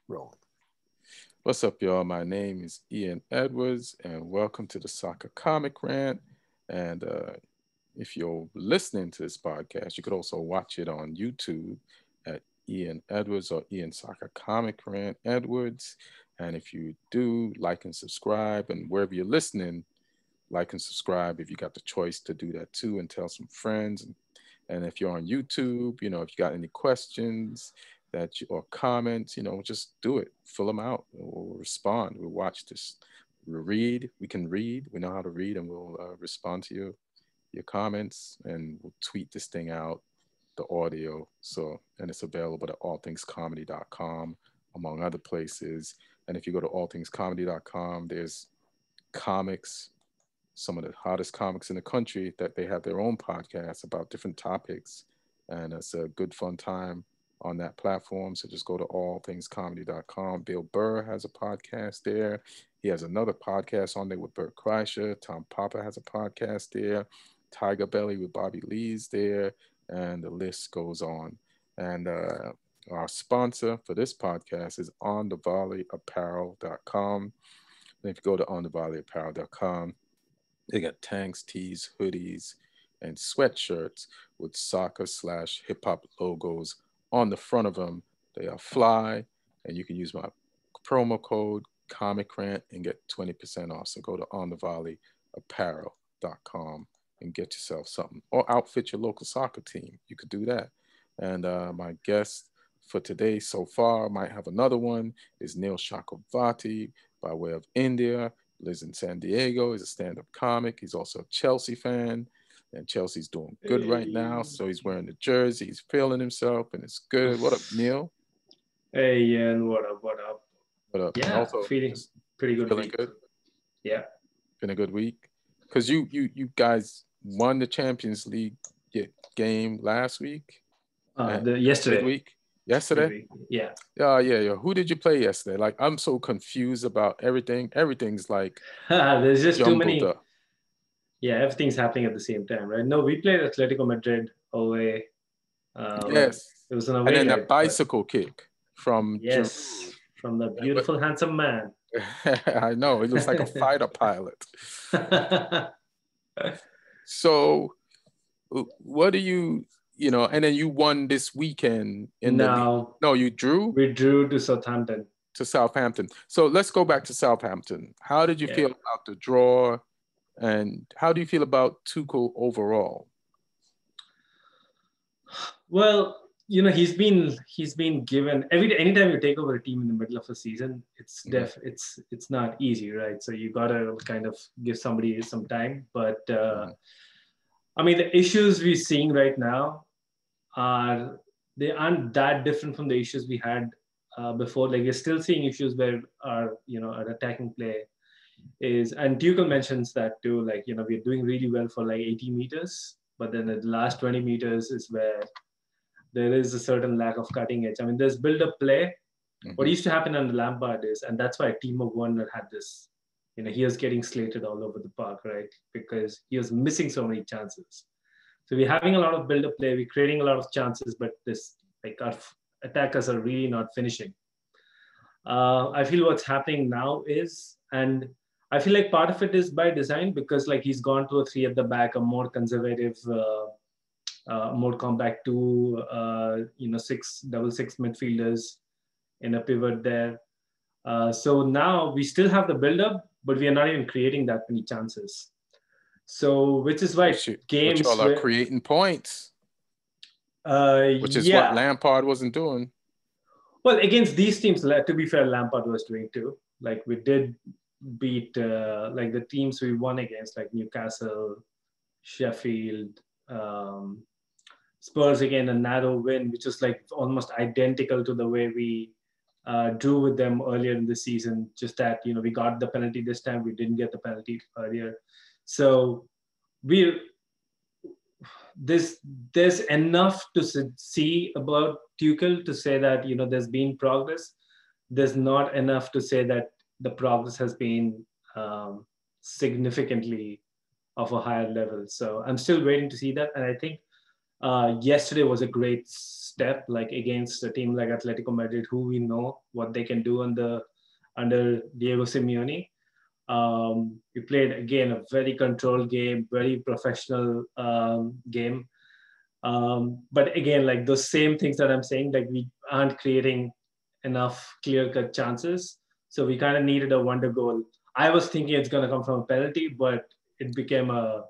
Rolling. What's up, y'all? My name is Ian Edwards, and welcome to the Soccer Comic Rant. And if you're listening to this podcast, you could also watch it on YouTube at Ian Edwards or Ian Soccer Comic Rant Edwards. And if you do, like and subscribe, and wherever you're listening, like and subscribe if you got the choice to do that too, and tell some friends. And if you're on YouTube, if you got any questions or comments, just do it. Fill them out. We'll respond. We'll watch this. We'll read. We can read. We know how to read, and we'll respond to your comments, and we'll tweet this thing out, the audio. And it's available at allthingscomedy.com, among other places. And if you go to allthingscomedy.com, there's comics, some of the hottest comics in the country, that they have their own podcasts about different topics. And it's a good, fun time on that platform. So just go to allthingscomedy.com. Bill Burr has a podcast there. He has another podcast on there with Bert Kreischer. Tom Papa has a podcast there. Tiger Belly with Bobby Lee's there. And the list goes on. And our sponsor for this podcast is onthevolleyapparel.com. And if you go to onthevolleyapparel.com, they got tanks, tees, hoodies, and sweatshirts with soccer/hip hop logos on the front of them. They are fly, and you can use my promo code Comic Rant and get 20% off. So go to onthevolleyapparel.com and get yourself something, or outfit your local soccer team. You could do that. And my guest for today so far, might have another one, is Neil Chakravarty by way of India. Lives in San Diego. He's a stand-up comic. He's also a Chelsea fan, and Chelsea's doing good right now. So he's wearing the jersey. He's feeling himself, and it's good. What up, Neil? Hey, Ian. What up? What up? What up? Yeah, also, feeling pretty good. Feeling week. good. Yeah, been a good week because you guys won the Champions League game last week. Yesterday. Midweek. Yesterday? Yeah. Yeah. Who did you play yesterday? Like, I'm so confused about everything. Everything's like there's just too many. Up. Yeah, everything's happening at the same time, right? No, we played Atletico Madrid away. Yes. It was an away. And then a bicycle kick from Giroud. From the beautiful, handsome man. I know. It looks like a fighter pilot. So, what do you and then you won this weekend in the league. No, you drew? We drew to Southampton. So let's go back to Southampton. How did you feel about the draw, and how do you feel about Tuchel overall? Well, he's been given anytime you take over a team in the middle of a season, it's it's not easy, right? So you gotta kind of give somebody some time. But I mean, the issues we're seeing right now aren't that different from the issues we had before. Like, we're still seeing issues where our attacking play is, and Tuchel mentions that too. Like, we're doing really well for like 80 meters, but then the last 20 meters is where there is a certain lack of cutting edge. I mean, there's build-up play. What used to happen under Lampard is, and that's why Timo Werner had this, he was getting slated all over the park, right? Because he was missing so many chances. So we're having a lot of build-up play. We're creating a lot of chances, but our attackers are really not finishing. I feel what's happening now is, and I feel like part of it is by design, because like he's gone to a 3 at the back, a more conservative, more compact 2, 6 midfielders in a pivot there. So now we still have the build-up, but we are not even creating that many chances. So, which is why games... But y'all are creating points. Which is what Lampard wasn't doing. Well, against these teams, to be fair, Lampard was doing too. Like, we did beat like the teams we won against, like Newcastle, Sheffield, Spurs, again, a narrow win, which is like almost identical to the way we drew with them earlier in the season. Just that, we got the penalty this time. We didn't get the penalty earlier. So there's enough to see about Tuchel to say that, there's been progress. There's not enough to say that the progress has been significantly of a higher level. So I'm still waiting to see that. And I think yesterday was a great step, like against a team like Atletico Madrid, who we know what they can do under Diego Simeone. We played again a very controlled game, very professional game. But again, like those same things that I'm saying, like we aren't creating enough clear-cut chances. So we kind of needed a wonder goal. I was thinking it's going to come from a penalty, but it became a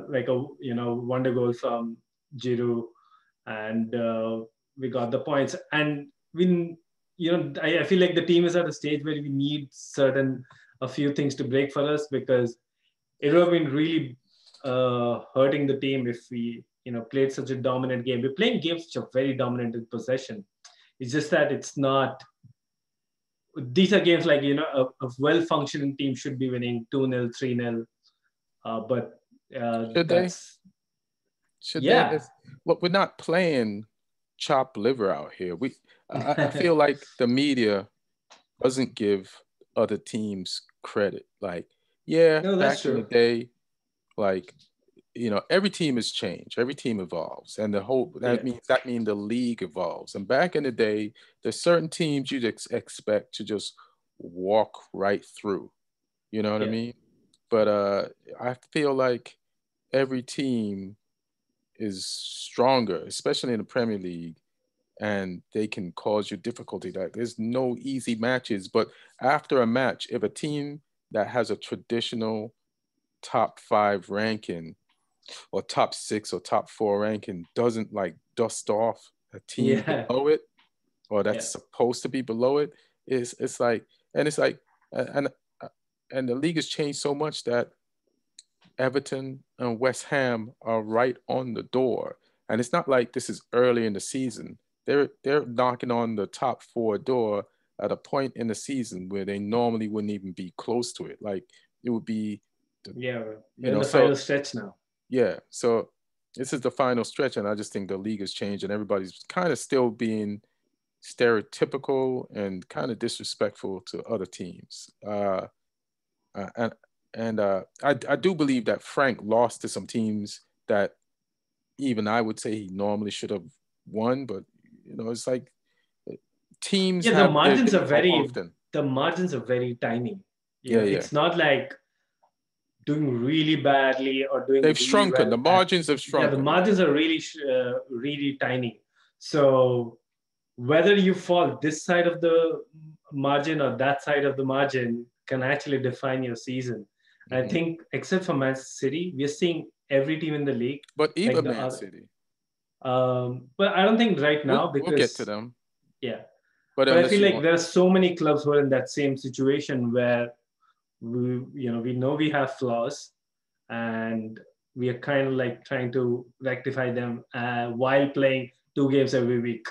like a wonder goal from Giroud, and we got the points. And we, I feel like the team is at a stage where we need a few things to break for us, because it would have been really hurting the team if we played such a dominant game. We're playing games which are very dominant in possession. It's just that it's not. These are games like a well-functioning team should be winning 2-0, 3-0. But Should they? that's Should they? yeah. Look, we're not playing chopped liver out here. I feel like the media doesn't give other teams credit. Like, yeah, No, that's back in the true. day, like, every team has changed, every team evolves, and the whole Yeah, that means the league evolves. And back in the day, there's certain teams you'd expect to just walk right through. You know what I yeah, mean? But I feel like every team is stronger, especially in the Premier League, and they can cause you difficulty. Like there's no easy matches, but after a match, if a team that has a traditional top five ranking or top six or top four ranking doesn't like dust off a team yeah, below it or yeah, that's supposed to be below it, it's like and it's like and and the league has changed so much that Everton and West Ham are right on the door. And it's not like this is early in the season. They're knocking on the top four door at a point in the season where they normally wouldn't even be close to it. Like it would be, yeah. you We're in know. the So final stretch now. yeah, so this is the final stretch, and I just think the league has changed, and everybody's kind of still being stereotypical and kind of disrespectful to other teams. Uh, and I do believe that Frank lost to some teams that even I would say he normally should have won, but it's like teams Yeah, the have their margins day are often. very tiny. Yeah, yeah. It's not like doing really badly or doing They've really shrunken. well. The margins have Yeah, the shrunken. Yeah. margins are really tiny. So whether you fall this side of the margin or that side of the margin can actually define your season. And I Hmm. think, except for Man City, we're seeing every team in the league, But like even the Man other. City, But I don't think right now, we'll get to because them. yeah. But But I unless feel you like want, there are so many clubs who are in that same situation where we know we have flaws, and we are kind of like trying to rectify them while playing 2 games every week,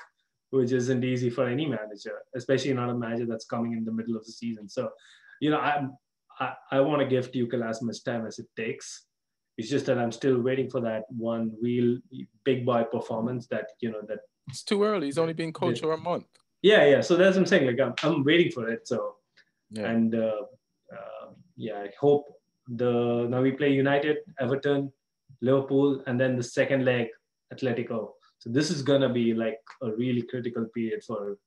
which isn't easy for any manager, especially not a manager that's coming in the middle of the season. So, I want to give Tuchel as much time as it takes. It's just that I'm still waiting for that one real big boy performance that it's too early. He's only been coach that for a month. yeah. So that's what I'm saying. Like I'm waiting for it. So Yeah. and yeah, I hope the now we play United, Everton, Liverpool, and then the second leg Atletico. So this is gonna be like a really critical period for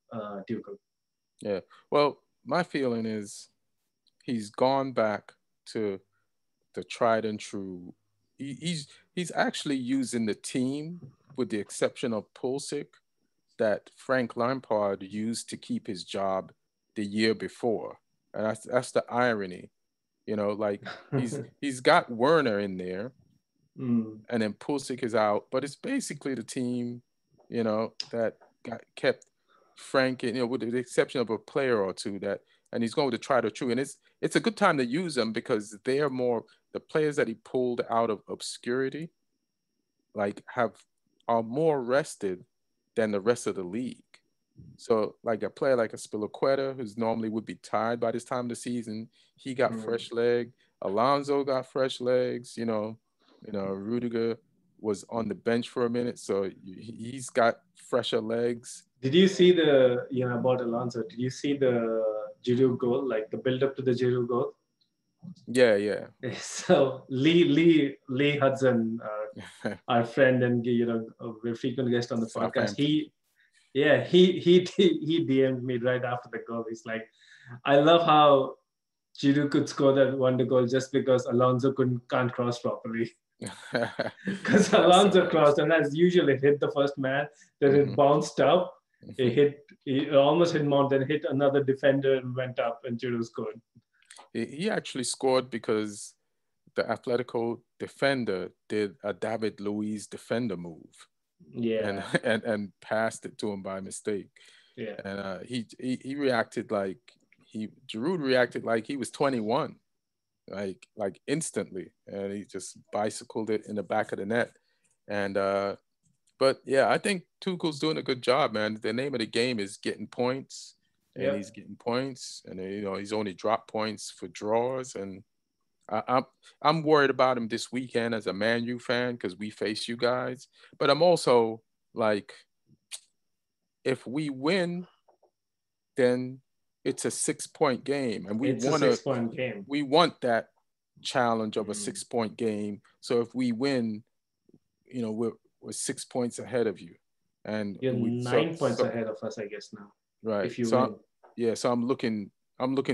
Tuchel. Yeah. Well, my feeling is he's gone back to the tried and true. He's actually using the team, with the exception of Pulisic, that Frank Lampard used to keep his job the year before, and that's the irony. Like he's got Werner in there, Mm. and then Pulisic is out, but it's basically the team, that got kept Frank, with the exception of a player or two that, and he's going to try to true, and it's a good time to use them because they are more the players that he pulled out of obscurity, like are more rested than the rest of the league. So, like a player like a Spilaqueta, who's normally would be tired by this time of the season, he got Mm. fresh leg. Alonso got fresh legs. Rudiger was on the bench for a minute, so he's got fresher legs. Did you see about Alonso? Did you see the Giroud goal, like the build up to the Giroud goal? Yeah, yeah. So Lee Hudson, our friend and a frequent guest on the podcast, Southampton. he DM'd me right after the goal. He's like, I love how Giroud could score that wonder goal just because Alonso can't cross properly. Because That's Alonso hilarious. crossed, and as usual, it hit the first man, then it Hmm. bounced up. Hmm. It almost hit Mount, then hit another defender and went up, and Giroud scored. He actually scored because the Atletico defender did a David Luiz defender move and Yeah, and passed it to him by mistake. yeah. And he reacted like Giroud reacted like he was 21, like instantly, and he just bicycled it in the back of the net. And but yeah, I think Tuchel's doing a good job, man. The name of the game is getting points, and Yep. he's getting points, and he's only dropped points for draws. And I, I'm I'm worried about him this weekend as a Man U fan because we face you guys. But I'm also like, if we win, then it's a 6 point game, and It's a 6 point game. we want that challenge of a Mm. 6 point game. So if we win, we're 6 points ahead of you, and You're we 9 points ahead of us, I guess now, right. if you So win. yeah, so I'm looking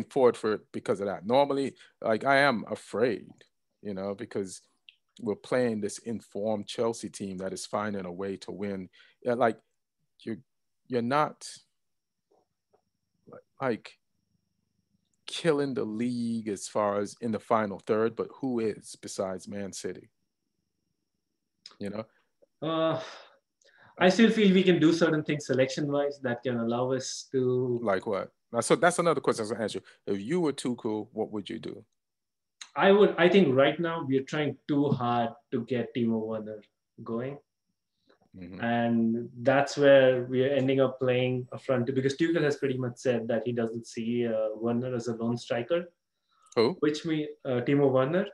forward for it because of that. Normally, like I am afraid, because we're playing this informed Chelsea team that is finding a way to win. Yeah, like you're you're not like killing the league as far as in the final third, but who is besides Man City? You know, Uh, I still feel we can do certain things selection-wise that can allow us to. like what? So that's another question I was gonna ask you. If you were Tuchel, what would you do? I think right now we are trying too hard to get Timo Werner going. Hmm. And that's where we are ending up playing a front two because Tuchel has pretty much said that he doesn't see Werner as a lone striker, Who? which me Timo Werner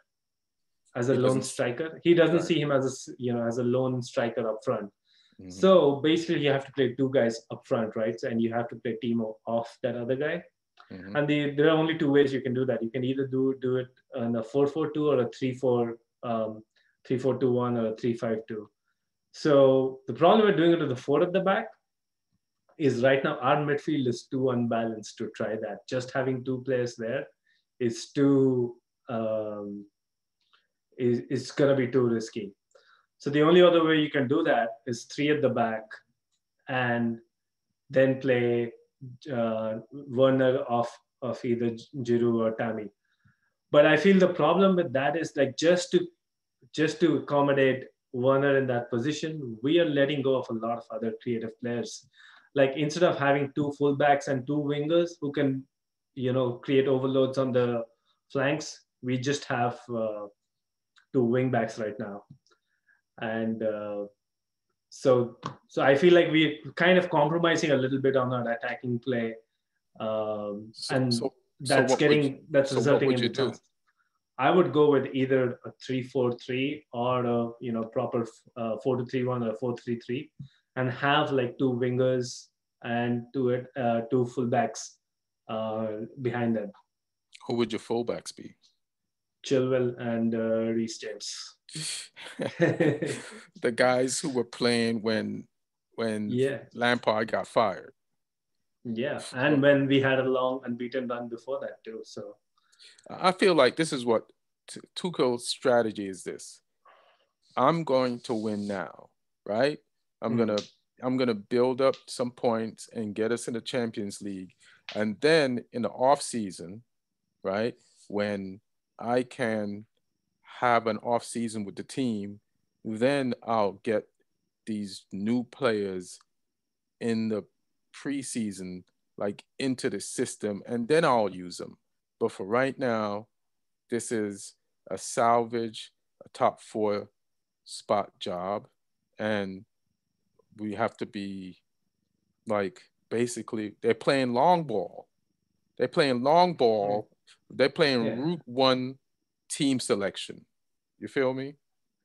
as a He lone doesn't. striker. He doesn't Right. see him as as a lone striker up front. Hmm. So basically, you have to play two guys up front, right? And you have to play Timo off that other guy. Hmm. And there are only two ways you can do that. You can either do it in a 4-4-2 or a 3-4-2-1 or a 3-5-2. So the problem with doing it with the four at the back is right now our midfield is too unbalanced to try that. Just having two players there is too um, is gonna be too risky. So the only other way you can do that is three at the back and then play Werner of either Giroud or Tammy. But I feel the problem with that is like just to accommodate Werner in that position, we are letting go of a lot of other creative players. Like instead of having two fullbacks and two wingers who can, create overloads on the flanks, we just have two wingbacks right now, and so I feel like we're kind of compromising a little bit on our attacking play, So and so so what would that's what resulting would you in do? chances. I would go with either a 3-4-3 or a proper 4-2-3-1 or a 4-3-3, and have like two wingers and two fullbacks behind them, Who would your fullbacks be? Chilwell and Reece James. The guys who were playing when Yeah, Lampard got fired. yeah, and when we had a long unbeaten run before that too. So I feel like this is what Tuchel's strategy is. This I'm going to win now, right? I'm hmm, gonna I'm gonna build up some points and get us in the Champions League, and then in the off season, right, when I can have an off season with the team, then I'll get these new players in the preseason, like into the system, and then I'll use them. But for right now, this is a salvage, a top four spot job, and we have to be like basically they're playing long ball. They're playing long hmm, ball. They're playing yeah. route one team selection. You feel me?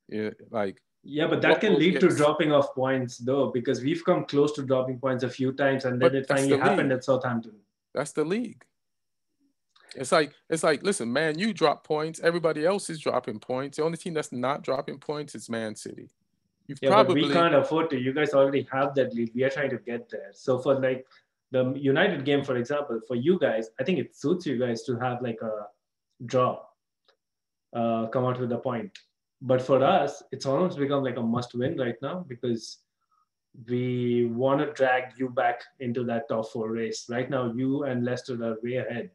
Yeah, like Yeah, but that what can will lead get to us? dropping off points though, because we've come close to dropping points a few times, and then But it that's finally the happened league. at Southampton. That's the league. It's like listen, man, you drop points. Everybody else is dropping points. The only team that's not dropping points is Man City. You've Yeah, but we probably can't afford to. You guys already have that lead. We are trying to get there. So for like the United game, for example, for you guys, I think it suits you guys to have like a draw, come out with a point. But for us, it's almost become like a must win right now because we want to drag you back into that top four race. Right now, you and Leicester are way ahead.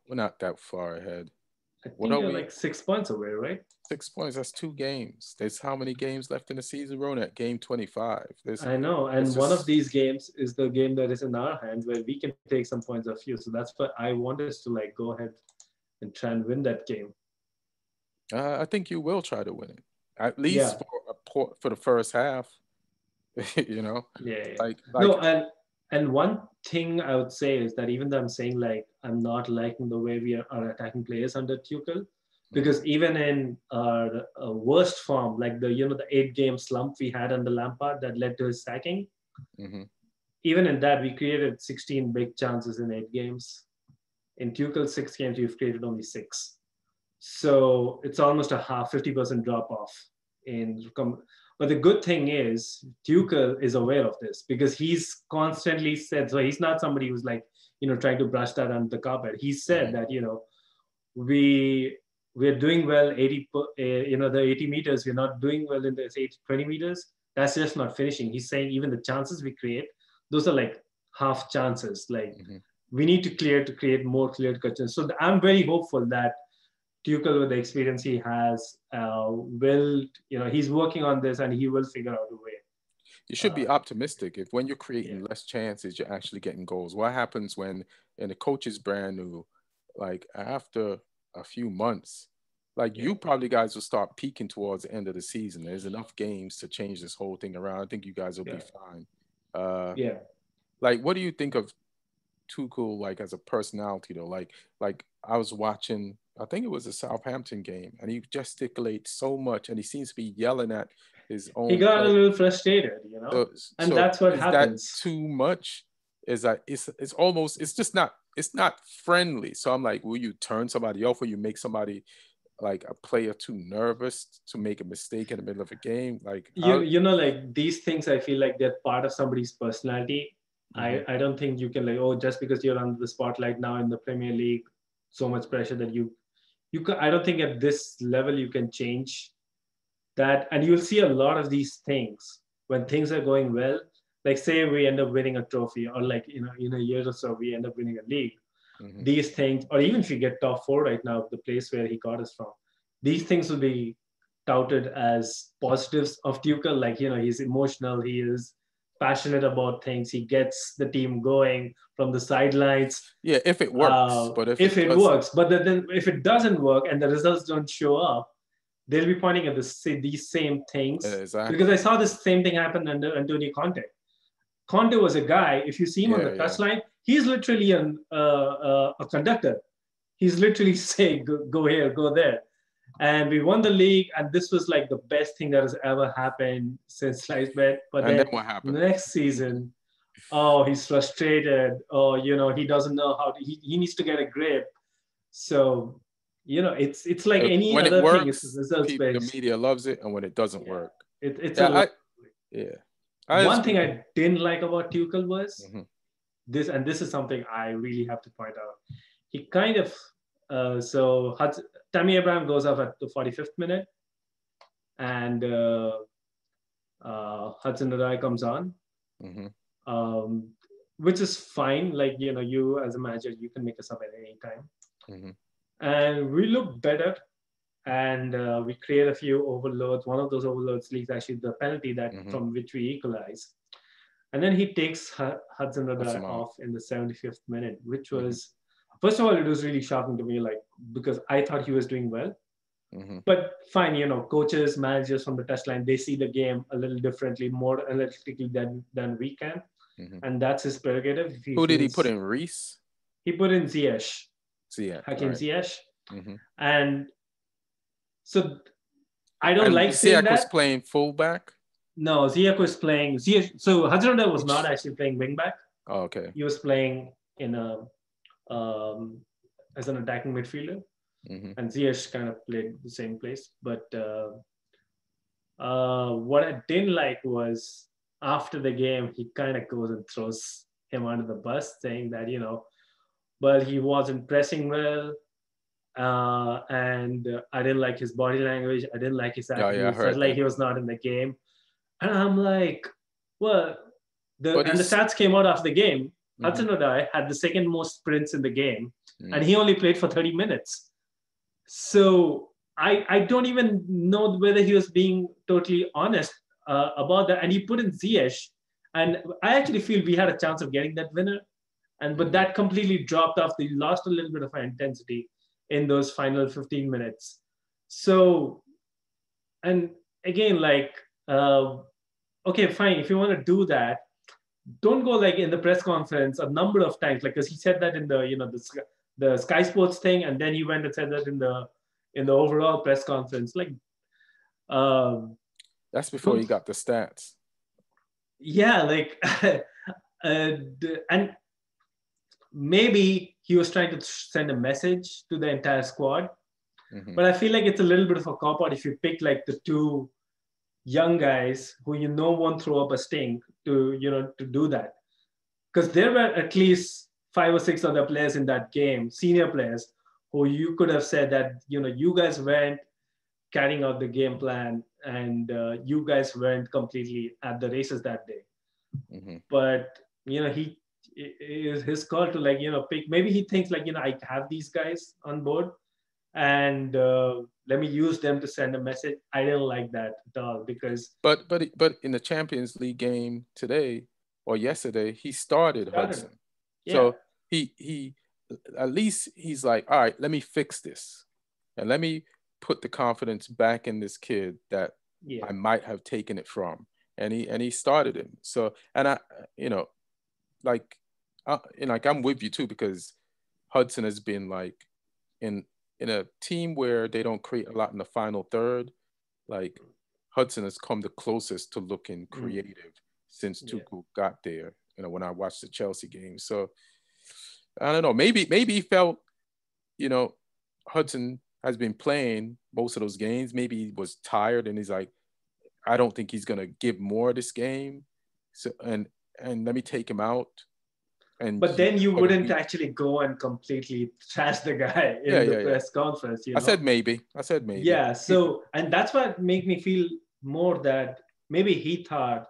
we're not that far ahead. I What think are you're we? like 6 points away, right? 6 points. That's 2 games. There's how many games left in the season? We're on at game 25. There's I know. it's And one of just these games is the game that is in our hands where we can take some points off you. So that's why I want us to like go ahead and try and win that game. I think you will try to win it. At least Yeah. for the first half, you know. Yeah, yeah. Like No, and one thing I would say is that even though I'm saying like I'm not liking the way we are attacking players under Tuchel, mhm, because even in our worst form, like the 8 game slump we had under Lampard that led to his sacking, mhm. even in that we created 16 big chances in 8 games. In Tuchel's 6 games, we've created only six. So it's almost a half 50% drop off in but the good thing is Tuchel is aware of this because he's constantly said, so he's not somebody who's like trying to brush that under the carpet. He said Mhm. that we we're doing well 80 the 80 meters, we're not doing well in the 80 20 meters. That's just not finishing. He's saying even the chances we create, those are like half chances. Like Mhm. we need to clear to create more clear cuts. So I'm very hopeful that Tuchel, with the experience he has, will he's working on this and he will figure out a way. You should Uh, be optimistic if when you're yeah, creating less chances, you're actually getting goals. What happens when and the coach is brand new, like after a few months, like yeah, you probably guys will start peaking towards the end of the season. There's enough games to change this whole thing around. I think you guys will be yeah, fine. Uh, yeah. like what do you think of Tuchel like as a personality though? Like I was watching, I think it was a Southampton game, and he gesticulates so much, and he seems to be yelling at his He own got a play. little frustrated, So, and so that's what is that happens. too much? Is that it's almost it's just not it's not friendly. So I'm like, will you turn somebody off? Will you make somebody like a player too nervous to make a mistake in the middle of a game? Like how? Like these things, I feel like they're part of somebody's personality. Hmm. I don't think you can like, oh, just because you're under the spotlight now in the Premier League, so much pressure that I don't think at this level you can change that. And you'll see a lot of these things when things are going well. Like say we end up winning a trophy, or like in a year or so we end up winning a league. Hmm. These things, or even if we get top four right now, the place where he got us from, these things will be touted as positives of Tuchel. Like he's emotional, he is passionate about things, he gets the team going from the sidelines. Yeah, if it works, but if If it it doesn't, works, but then if it doesn't work and the results don't show up, they'll be pointing at these same things. Because I exactly. saw this same thing happen under Antonio Conte. Conte was a guy, if you see him on Yeah, the yeah. touchline, he's literally a conductor. He's literally saying, go here, go there. And we won the league, and this was like the best thing that has ever happened since sliced bread. But And then then what happened? next season, oh, he's frustrated. Oh, he doesn't know how he needs to get a grip. So, it's like any When it other thing, it's works, results the based. media loves it, and when it doesn't Yeah. work, It's a yeah, lot. yeah, I One thing agree. I didn't like about Tuchel was Hmm. this is something I really have to point out. He kind of so Tammy Abraham goes off at the 45th minute, and Hudson Odoi comes on, Hmm. um, which is fine. Like you as a manager, you can make a sub at any time, Hmm. and we look better. And we create a few overloads. One of those overloads leads actually the penalty that Hmm. from which we equalize. And then he takes Hudson That's Odoi some off. off in the 75th minute, which Hmm. was, first of all, it was really shocking to me, like, because I thought he was doing well. Hmm. But fine, coaches, managers from the touchline, they see the game a little differently, more analytically than we can. Hmm. And that's his prerogative. If he Who did he put feels, in? Reese? he put in Ziyech, Ziyech. All Hakim right. Ziyech. Hmm. And so I don't And like saying Ziyech was that. playing fullback. No, Ziyech was playing. Ziyech, so Hudson Odoi was not actually playing wingback. Oh, okay. He was playing in a as an attacking midfielder, Mm-hmm. and Ziyech kind of played the same place. But what I didn't like was after the game, he kind of goes and throws him under the bus, saying that, well, he wasn't pressing well. And I didn't like his body language. I didn't like his Yeah, yeah, I attitude. Felt heard like that. he was not in the game. And I'm like, well, But the he's stats came out after the game. mm-hmm. Hudson-Odoi had the second most sprints in the game, and Mm. he only played for 30 minutes. So I don't even know whether he was being totally honest about that. And he put in Ziyech, and I actually feel we had a chance of getting that winner, but Mm-hmm. that completely dropped off. They lost a little bit of our intensity in those final 15 minutes. So, and again, like, okay, fine, if you want to do that, don't go like in the press conference a number of times, like, because he said that in the the Sky Sports thing, and then he went and said that in the overall press conference. Like, um, That's before don't, he got the stats. yeah, like, and maybe he was trying to send a message to the entire squad, Mm-hmm. but I feel like it's a little bit of a cop out if you pick like the two young guys who won't throw up a stink to do that, because there were at least 5 or 6 other players in that game, senior players, who you could have said that you guys weren't carrying out the game plan, and you guys weren't completely at the races that day. Mm-hmm. But he it is his call to, like, pick. Maybe he thinks, like, I have these guys on board, and let me use them to send a message. I didn't like that at all, because But in the Champions League game today or yesterday, he started started. Hudson. Yeah. So he at least he's like, all right, let me fix this. And let me put the confidence back in this kid that Yeah. I might have taken it from. And he started him. So and I you know, like like I'm with you too, because Hudson has been like in in a team where they don't create a lot in the final third, like Hudson has come the closest to looking Mm. creative since Yeah. Tuchel got there. When I watched the Chelsea game, so I don't know. Maybe he felt you know Hudson has been playing most of those games. Maybe he was tired, and he's like, I don't think he's gonna give more this game. So and let me take him out and But then you put a wouldn't week. actually go and completely trash the guy Yeah, in the yeah, yeah. press conference, I said maybe. I said maybe. Yeah. So, and that's what made me feel more that maybe he thought,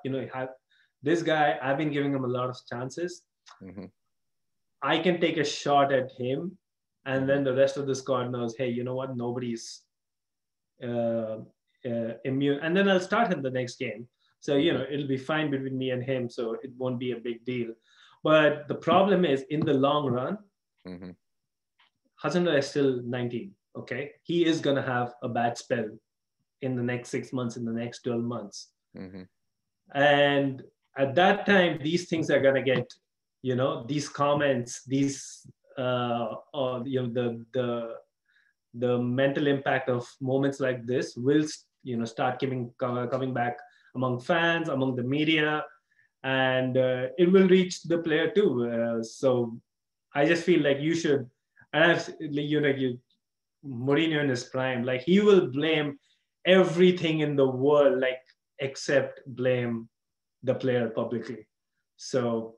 this guy, I've been giving him a lot of chances. Hmm. I can take a shot at him. And Hmm. then the rest of the squad knows, hey, you know what? Nobody's uh, immune. And then I'll start him the next game. So, Hmm. it'll be fine between me and him. So it won't be a big deal. But the problem is, in the long run, Hmm. Hasanur is still 19. Okay. He is going to have a bad spell in the next 6 months, in the next 12 months. Hmm. And at that time, these things are going to get, these comments, these, or, the mental impact of moments like this will, start coming back among fans, among the media, and it will reach the player too. So I just feel like you should, and I've, Mourinho in his prime, like, he will blame everything in the world, like, except blame the player publicly. So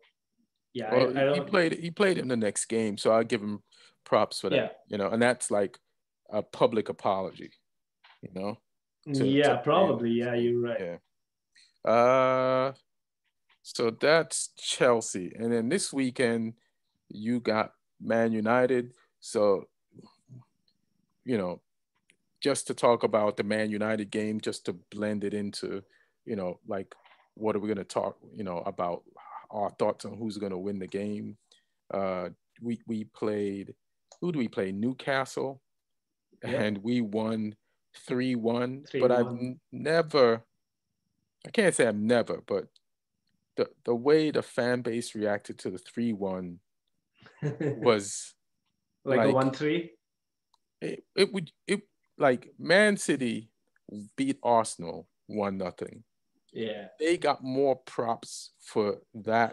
yeah, Well, I he don't. played in the next game, so I'll give him props for Yeah, that. And that's like a public apology, you know, to yeah, play in the probably. next Yeah, game. you're right. Yeah. Uh, so that's Chelsea, and then this weekend you got Man United. So you know, just to talk about the Man United game, just to blend it into, like what are we going to talk, about our thoughts on who's going to win the game. Uh, we played, who do we play? Newcastle, Yep, and we won 3-1. three But one. never, I can't say I've never, but the way the fan base reacted to the 3-1 was Like a like 1-3. it would it like Man City beat Arsenal 1-0. Yeah. They got more props for that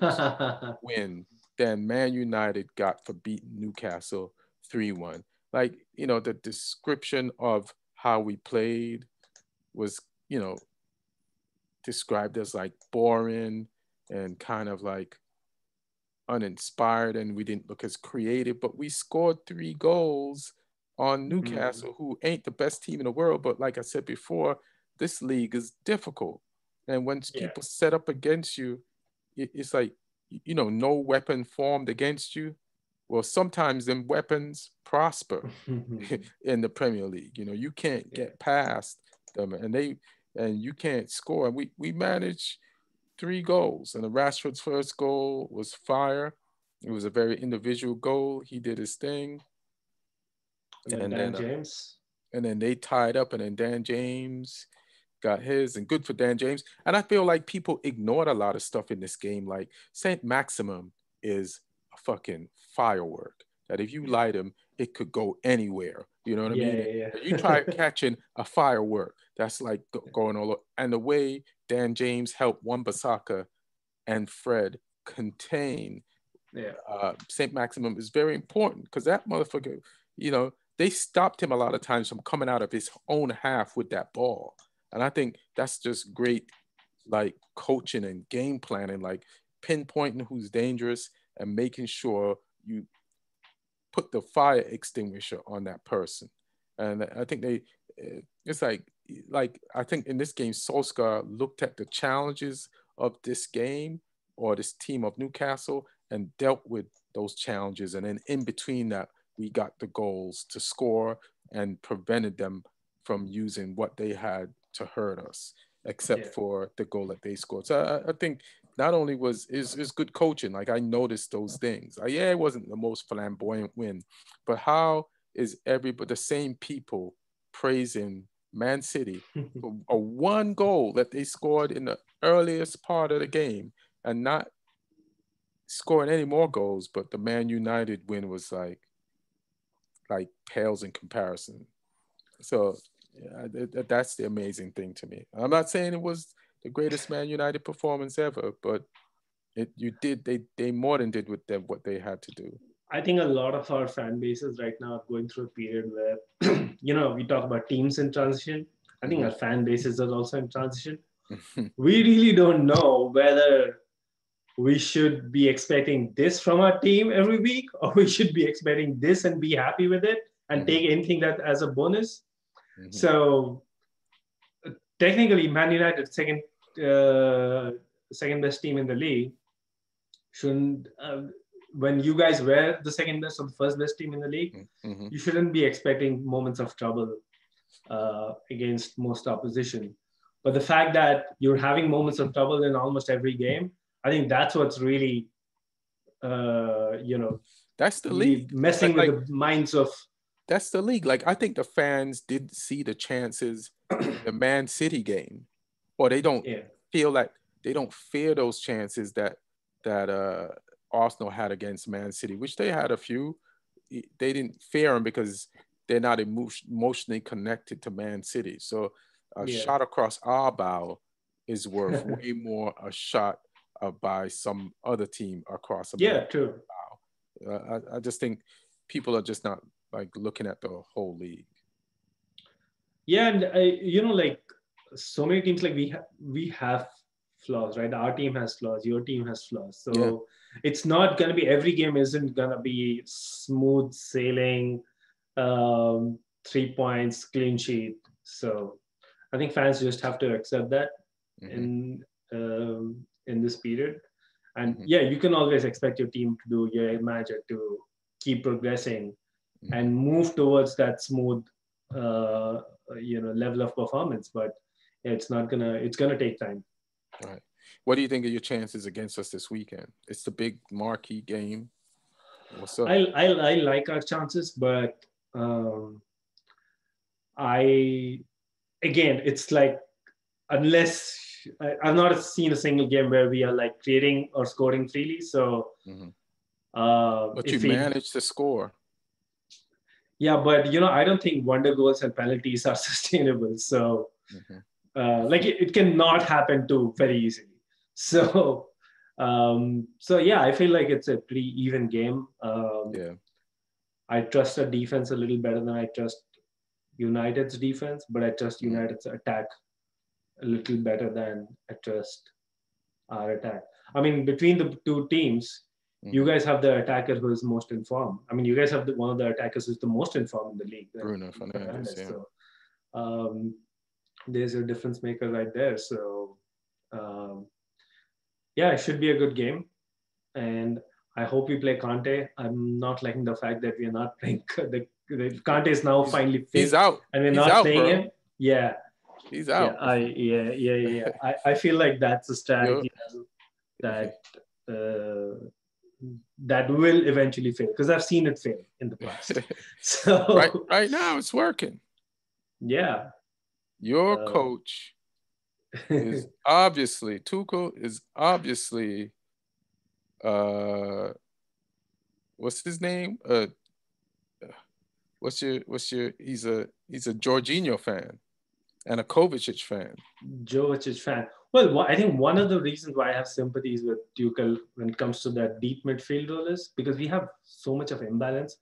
win than Man United got for beating Newcastle 3-1. Like, the description of how we played was, described as like boring and kind of like uninspired, and we didn't look as creative, but we scored 3 goals on Mm. Newcastle, who ain't the best team in the world. But like I said before, this league is difficult. And when Yeah. people set up against you, it's like, no weapon formed against you. Well, sometimes them weapons prosper in the Premier League. You can't Yeah. get past them, and you can't score. And we managed 3 goals, and the Rashford's first goal was fire. It was a very individual goal. He did his thing, And then and Dan then James. they tied up, and then Dan James got his, and good for Dan James. And I feel like people ignored a lot of stuff in this game. Like Saint Maximum is a fucking firework. That if you light him, it could go anywhere. You know what I Yeah, mean? yeah, And you try yeah. catching a firework, that's like going all over. And the way Dan James helped Wan-Bissaka and Fred contain Yeah. Saint Maximum is very important, because that motherfucker, they stopped him a lot of times from coming out of his own half with that ball. And I think that's just great, like coaching and game planning, like pinpointing who's dangerous and making sure you put the fire extinguisher on that person. And I think it's like I think in this game, Solskjaer looked at the challenges of this game or this team of Newcastle and dealt with those challenges. And then in between that, we got the goals to score and prevented them from using what they had to hurt us, except Yeah. for the goal that they scored. So I think not only is good coaching, like I noticed those things. Yeah, it wasn't the most flamboyant win, but how is everybody, the same people, praising Man City for a 1 goal that they scored in the earliest part of the game and not scoring any more goals? But the Man United win was like pales in comparison. So yeah, that's the amazing thing to me. I'm not saying it was the greatest Man United performance ever, but they more than did with them what they had to do. I think a lot of our fan bases right now are going through a period where, we talk about teams in transition. I think Mm-hmm. our fan bases are also in transition. We really don't know whether we should be expecting this from our team every week, or we should be expecting this and be happy with it and Mm-hmm. take anything that as a bonus. Mm-hmm. So technically, Man United second best team in the league shouldn't. When you guys were the second best or the first best team in the league, Mm-hmm. you shouldn't be expecting moments of trouble against most opposition. But the fact that you're having moments of trouble in almost every game, I think that's what's really, uh, you know, That's the really league. messing with the minds of. That's the league. Like I think the fans did see the chances in the Man City game, or they don't Yeah, feel like they don't fear those chances that Arsenal had against Man City, which they had a few. They didn't fear them because they're not emotionally connected to Man City. So a yeah, shot across our bow is worth way more a shot by some other team across a Man yeah, true. bow. I just think people are just not like looking at the whole league. Yeah, and like so many teams, like we have flaws, right? Our team has flaws, your team has flaws. Yeah. So it's not gonna be every game isn't gonna be smooth sailing, 3 points, clean sheet. So I think fans just have to accept that Mm-hmm. in this period. And Mm-hmm. yeah, you can always expect your team to do your manager to keep progressing Mm-hmm. and move towards that smooth level of performance. But yeah, it's gonna take time. All right. What do you think of your chances against us this weekend? It's the big marquee game. What's up? I like our chances, but um, I again, it's like unless I've not seen a single game where we are like creating or scoring freely. So Mm-hmm. But you if we managed to score. yeah, but I don't think wonder goals and penalties are sustainable. So Mm-hmm. like it cannot happen too very easily. So So yeah, I feel like it's a pretty even game. Yeah. I trust the defense a little better than I trust United's defense, but I trust Mm-hmm. United's attack a little better than I trust our attack. I mean, between the two teams, you Mm-hmm. guys have the attacker who is most informed. I mean, you guys have one of the attackers who's the most informed in the league, right? Bruno Fernandes. Fernandes. Yeah. So um, there's your difference maker right there. So um, yeah, it should be a good game, and I hope we play Conte. I'm not liking the fact that we are not playing the Conte is now He's finally he's fit, out. and we're He's not out, playing bro. him. Yeah, He's yeah, out. I feel like that's a Yo. strategy that that will eventually fail because I've seen it fail in the past. right So right now it's working. yeah, Your uh, coach is obviously Tuchel is obviously uh what's his name? What's your he's a Jorginho fan and a Kovacic fan. Jovic fan. Well, I think one of the reasons why I have sympathies with Tuchel when it comes to that deep midfield role is because we have so much of imbalance.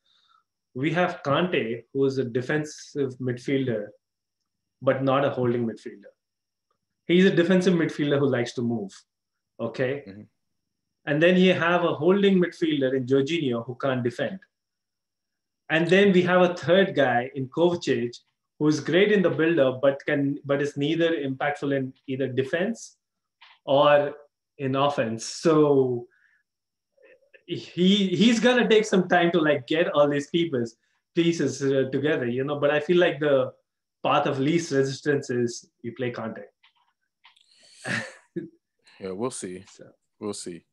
We have Kante, who is a defensive midfielder, but not a holding midfielder. He's a defensive midfielder who likes to move. Okay. Mm-hmm. And then you have a holding midfielder in Jorginho who can't defend. And then we have a third guy in Kovacic who's great in the build-up, but is neither impactful in either defense or in offense. So he's gonna take some time to like get all these pieces together, you know. But I feel like the path of least resistance is you play Conte. Yeah, we'll see. So, We'll see.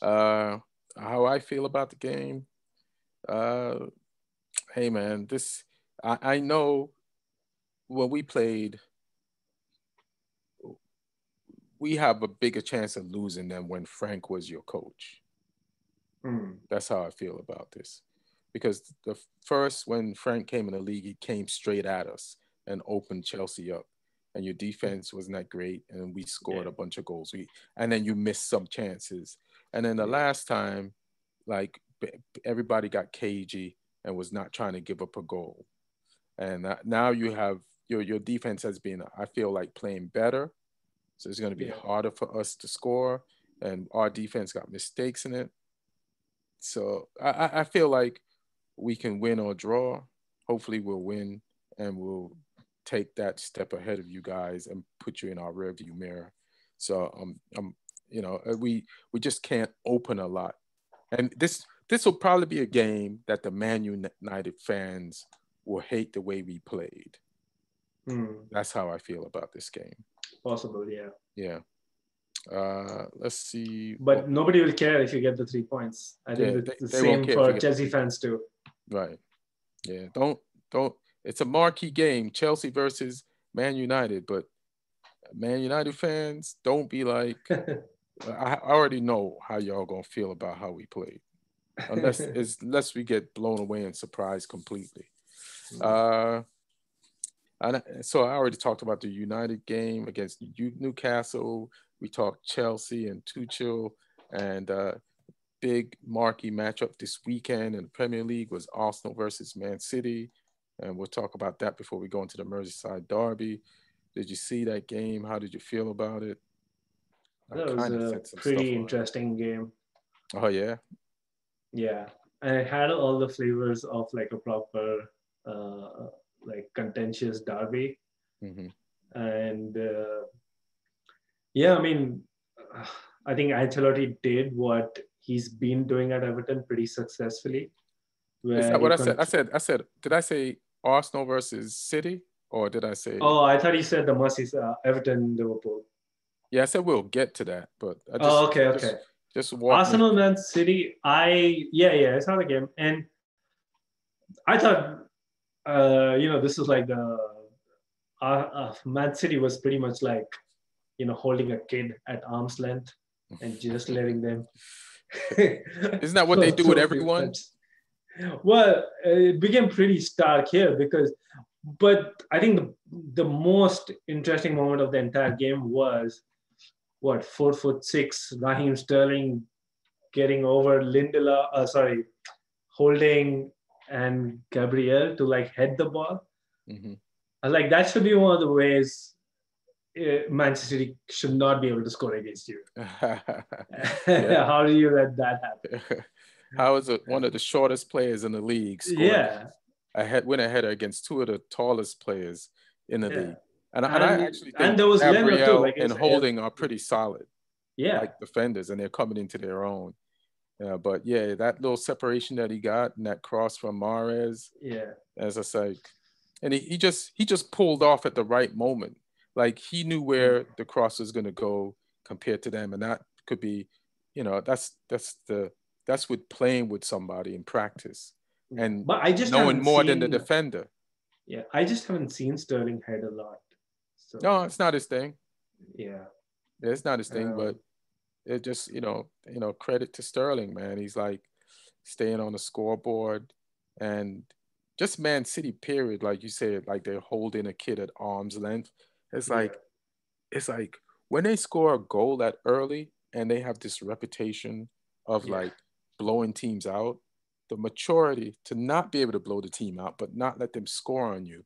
Uh how I feel about the game. Uh hey man, I know when we played, we have a bigger chance of losing than when Frank was your coach. That's how I feel about this. Because the first, when Frank came in the league, he came straight at us and opened Chelsea up. And your defense wasn't that great. And we yeah, scored a bunch of goals. And then you missed some chances. And then the yeah, last time, like everybody got cagey and was not trying to give up a goal. And now you have your defense has been, I feel like, playing better. So it's going to be yeah. harder for us to score. And our defense got mistakes in it. So I feel like we can win or draw. Hopefully, we'll win and we'll take that step ahead of you guys and put you in our rearview mirror. So we just can't open a lot, and this will probably be a game that the Man United fans will hate the way we played. That's how I feel about this game. Possible, yeah. Yeah. Let's see. But nobody will care if you get the 3 points. I think Yeah, it's the they won't same care if we for get the Chelsea 3 points. fans too. Right. Yeah. Don't. It's a marquee game, Chelsea versus Man United. But Man United fans, don't be like. I already know how y'all gonna feel about how we played, unless we get blown away and surprised completely. Uh, so I already talked about the United game against Newcastle. We talked Chelsea and Tuchel, and big marquee matchup this weekend in the Premier League was Arsenal versus Man City, and we'll talk about that before we go into the Merseyside derby. Did you see that game? How did you feel about it? I That was kind of a said some stuff pretty already. interesting game. Oh yeah. Yeah, and it had all the flavors of like a proper, uh, like contentious derby. Mm-hmm. And yeah, I mean, I think Ancelotti did what he's been doing at Everton pretty successfully, Is where that what you I said? can. I said. Did I say Arsenal versus City, or did I say? Oh, I thought he said the Merseys, Everton, Liverpool. Yeah, I said we'll get to that, but I Oh, just okay, just okay. just walk me. Arsenal, Man City. I saw the game, and I thought, this is like the Man City was pretty much like, holding a kid at arm's length and just letting them Isn't that what they do with throw a few everyone? punches. Well, it became pretty stark here but I think the most interesting moment of the entire game was what 4'6" Raheem Sterling getting over Holding and Gabriel to like head the ball. Mm-hmm. I was like, that should be one of the ways Manchester City should not be able to score against you. Yeah. How do you let that happen? How is it one of the shortest players in the league scoring Yeah, win a header against two of the tallest players in the yeah, league? And I actually and think there was Leno too. Gabriel Like and it's Holding are pretty solid, yeah, like defenders, and they're coming into their own. But yeah, that little separation that he got and that cross from Mahrez, yeah, as I say, and he just pulled off at the right moment. Like he knew where the cross was going to go compared to them, and that could be, that's with playing with somebody in practice yeah. and But I just knowing haven't more than the seen. defender. Yeah, I just haven't seen Sterling head a lot. No, So it's not his thing. yeah, Yeah, it's not his thing, but um, it just credit to Sterling, man. He's like staying on the scoreboard and just Man City period, like you said, like they're holding a kid at arm's length. It's yeah, like it's like when they score a goal that early and they have this reputation of yeah, like blowing teams out, the maturity to not be able to blow the team out, but not let them score on you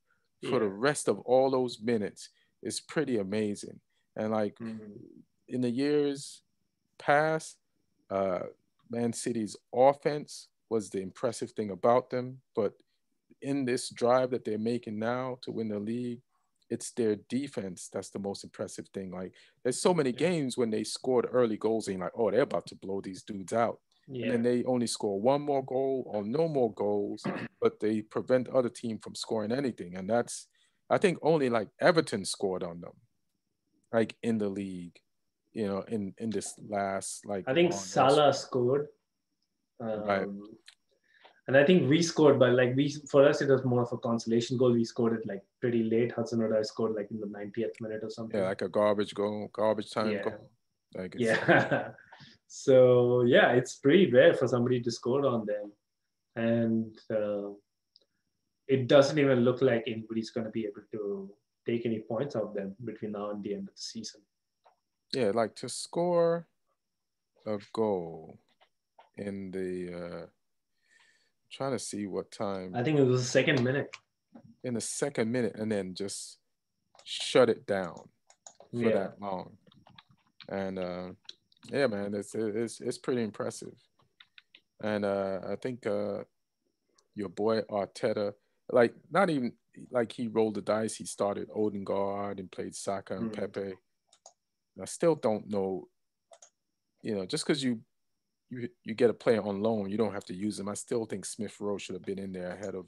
for the yeah. rest of all those minutes is pretty amazing. And like Mhm. in the years past, uh, Man City's offense was the impressive thing about them, but in this drive that they're making now to win the league, it's their defense that's the most impressive thing. Like there's so many Yeah, games when they scored early goals and you're like, oh, they're about to blow these dudes out. And then yeah, they only score one more goal or no more goals, but they prevent other team from scoring anything. And that's I think only like Everton scored on them, like in the league, in this last like I think run or Salah scored, right. um, and I think we scored, but like we for us it was more of a consolation goal. We scored it like pretty late. Hudson-Odoi scored like in the 90th minute or Yeah, something. like a garbage goal, garbage time Yeah, goal. Like it's yeah. So yeah, it's pretty rare for somebody to score on them, and it doesn't even look like anybody's going to be able to take any points off them between now and the end of the season. yeah, like to score a goal in the trying to see what time I think it was the second minute. in the second minute and then just shut it down for Yeah. that long. And yeah, man, it's pretty impressive. And I think your boy Arteta, like not even like he rolled the dice. He started Odegaard and played Saka and Mm. Pepe. I still don't know, just because you get a player on loan, you don't have to use him. I still think Smith Rowe should have been in there ahead of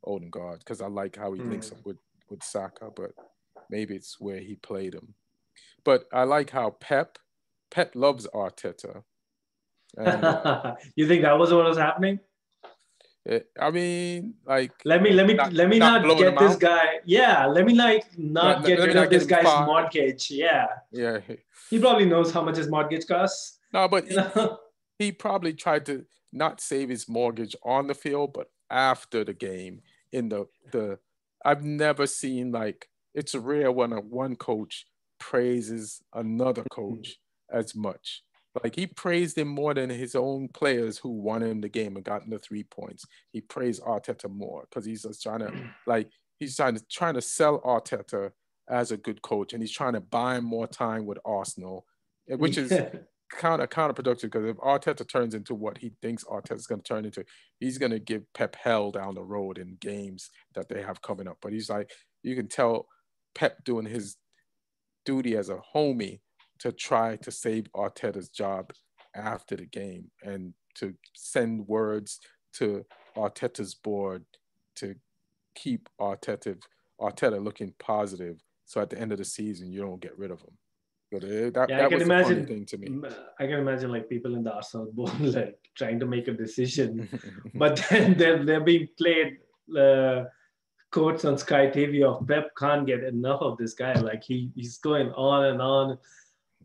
Odegaard because I like how he links up Mm. with Saka, but maybe it's where he played him. But I like how Pep loves Arteta, and You think that was what was happening? I mean, like not Let me not not blowing get him this out, guy. Yeah, let me like not get let me rid not of get this him guy's fired. mortgage. Yeah, Yeah, he probably knows how much his mortgage costs. no, but You know. he probably tried to not save his mortgage on the field, but after the game in the I've never seen like it's rare when one coach praises another coach as much. Like he praised him more than his own players who won him the game and gotten the 3 points. He praised Arteta more because he's just trying to like he's trying to sell Arteta as a good coach and he's trying to buy him more time with Arsenal, which is Yeah. counterproductive because if Arteta turns into what he thinks Arteta's going to turn into, he's going to give Pep hell down the road in games that they have coming up. But he's like, you can tell Pep doing his duty as a homie to try to save Arteta's job after the game and to send words to Arteta's board to keep Arteta looking positive. So at the end of the season, you don't get rid of him. But that Yeah, that was the funny thing to me. I can imagine like people in the Arsenal board like trying to make a decision, but then they're being played quotes on Sky TV of Pep can't get enough of this guy. Like he's going on and on.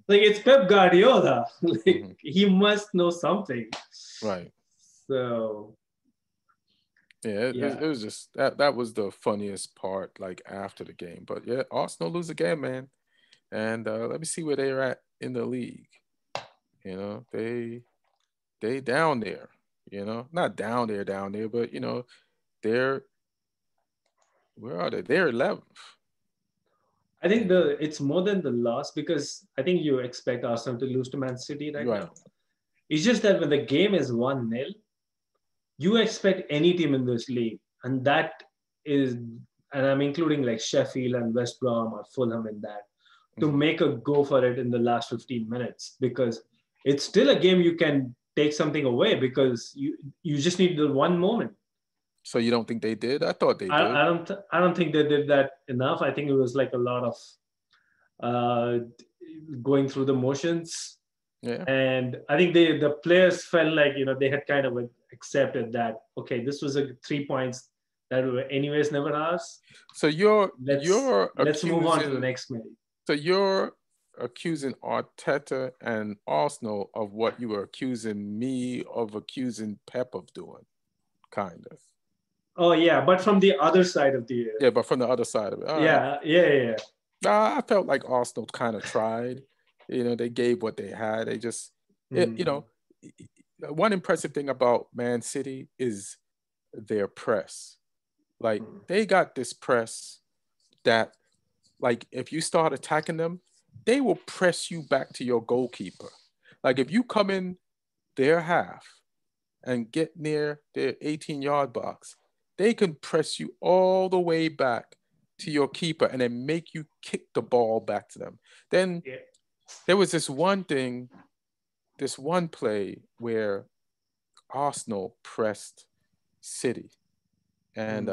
Like it's Pep Guardiola. Like Mhm. he must know something. Right. So Yeah, yeah, it was just that was the funniest part, like after the game. But yeah, Arsenal lose again, man. And let me see where they're at in the league. You know, they down there. You know, not down there, but you know, they're where are they? They're 11th. I think it's more than the loss because I think you expect Arsenal to lose to Man City right Right. now. It's just that when the game is 1-0, you expect any team in this league, and that is, and I'm including like Sheffield and West Brom or Fulham in that, to make a go for it in the last 15 minutes because it's still a game you can take something away because you just need the one moment. So you don't think they did? I thought they did. I don't think they did that enough. I think it was like a lot of going through the motions. Yeah. And I think the players felt like, you know, they had kind of accepted that, okay, this was a 3 points that were anyways never ours. So let's move on to the next match. So you're accusing Arteta and Arsenal of what you were accusing me of accusing Pep of doing, kind of. Oh yeah, but from the other side of the yeah, but from the other side of it. Yeah. I felt like Arsenal kind of tried. You know, they gave what they had. They just, you know, one impressive thing about Man City is their press. Like they got this press that, like, if you start attacking them, they will press you back to your goalkeeper. Like if you come in their half and get near their 18-yard box, they can press you all the way back to your keeper and then make you kick the ball back to them. Then there was this one play where Arsenal pressed City and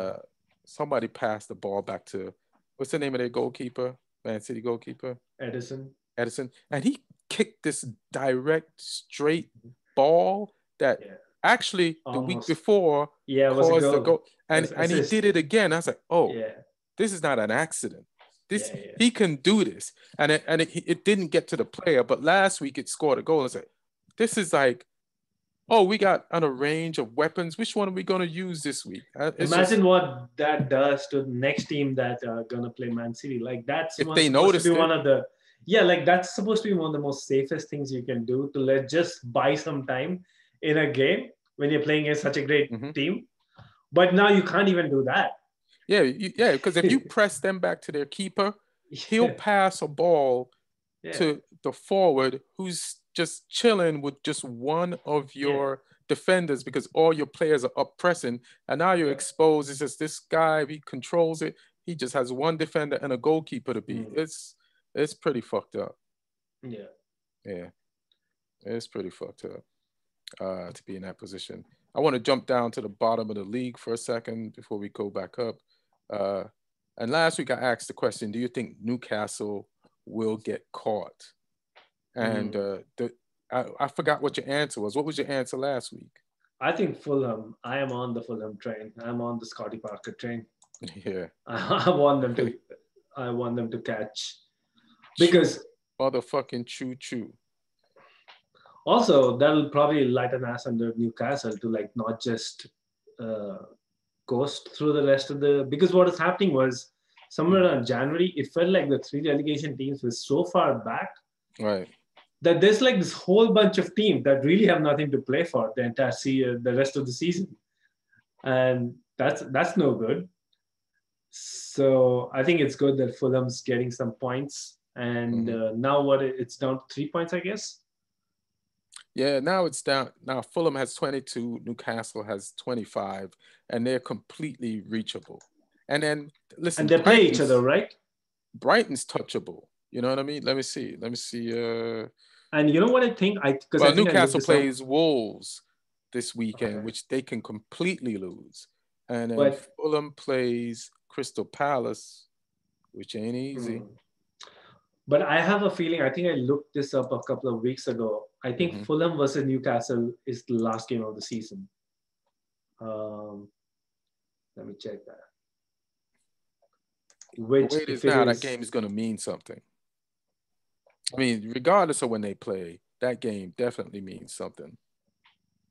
somebody passed the ball back to, what's the name of their goalkeeper? Man City goalkeeper? Edison. And he kicked this direct, straight ball that actually the week before caused the goal. And he did it again. I was like, oh, this is not an accident. He can do this. And it didn't get to the player, but last week it scored a goal. I was like, this is like, oh, we got on a range of weapons. Which one are we going to use this week? Imagine what that does to the next team that are going to play Man City. Like that's supposed to be one of the like that's supposed to be one of the most safest things you can do to just buy some time in a game when you're playing against such a great team. But now you can't even do that. Yeah, because if you press them back to their keeper, he'll pass a ball to the forward who's just chilling with just one of your defenders because all your players are up pressing, and now you're exposed. It's just this guy, he controls it. He just has one defender and a goalkeeper to beat. It's pretty fucked up. Yeah, it's pretty fucked up to be in that position. I want to jump down to the bottom of the league for a second before we go back up. And last week I asked the question, do you think Newcastle will get caught? And I forgot what your answer was. What was your answer last week? I think Fulham. I am on the Fulham train. I'm on the Scotty Parker train. Yeah. I want them to catch. Because motherfucking choo-choo. Also, that'll probably light an ass under Newcastle to like not just coast through the rest of the, because what is happening was somewhere around January, it felt like the 3 relegation teams were so far back, right, that there's like this whole bunch of teams that really have nothing to play for the entire the rest of the season, and that's no good. So I think it's good that Fulham's getting some points, and now it's down to 3 points, I guess. Yeah, now it's down. Now Fulham has 22, Newcastle has 25, and they're completely reachable. And then listen, and they play each other, right? Brighton's touchable. You know what I mean? Let me see. And you know what I think? Newcastle plays Wolves this weekend, which they can completely lose. And then Fulham plays Crystal Palace, which ain't easy. But I have a feeling, I think I looked this up a couple of weeks ago. I think Fulham versus Newcastle is the last game of the season. Let me check that. Which, the way it is now, that game is going to mean something. I mean, regardless of when they play, that game definitely means something.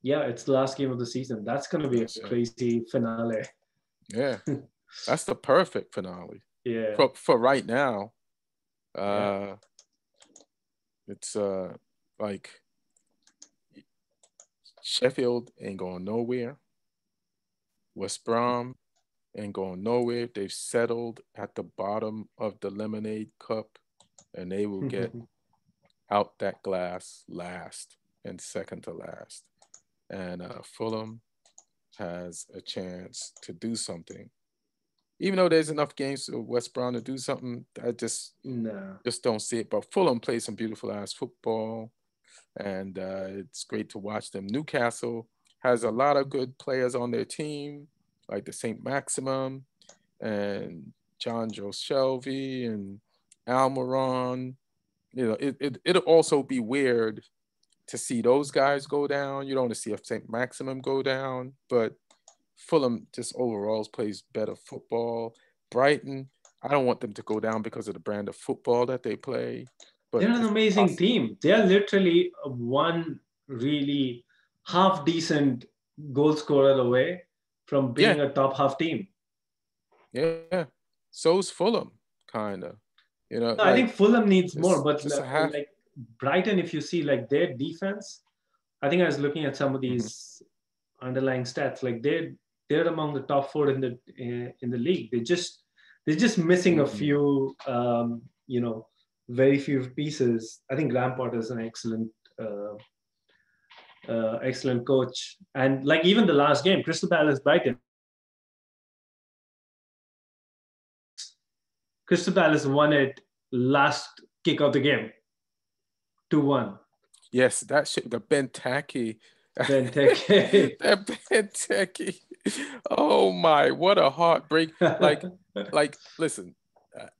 Yeah, it's the last game of the season. That's going to be a crazy finale. Yeah, that's the perfect finale. Yeah. For right now. It's like Sheffield ain't going nowhere. West Brom ain't going nowhere. They've settled at the bottom of the Lemonade Cup, and they will get out that glass last and second to last. And Fulham has a chance to do something. Even though there's enough games for West Brom to do something, I No. just don't see it. But Fulham plays some beautiful ass football, and it's great to watch them. Newcastle has a lot of good players on their team, like the Saint Maximum and John Joe Shelby and Almiron. It'll also be weird to see those guys go down. You don't want to see a St. Maximum go down, but Fulham just overall plays better football. Brighton, I don't want them to go down because of the brand of football that they play. But They're an amazing team. They are literally one really half decent goal scorer away from being yeah, a top half team. yeah. So's Fulham, kind of. No, I think Fulham needs more, but just a half. like Brighton, if you see like their defense, I think I was looking at some of these underlying stats. Like they're among the top four in the league. They're just missing a few, very few pieces. I think Graham Potter is an excellent coach. And like even the last game, Crystal Palace Brighton. Crystal Palace won it last kick of the game, 2-1. Yes, that shit. The Benteke. Benteke. That Benteke. Oh my! What a heartbreak. Listen,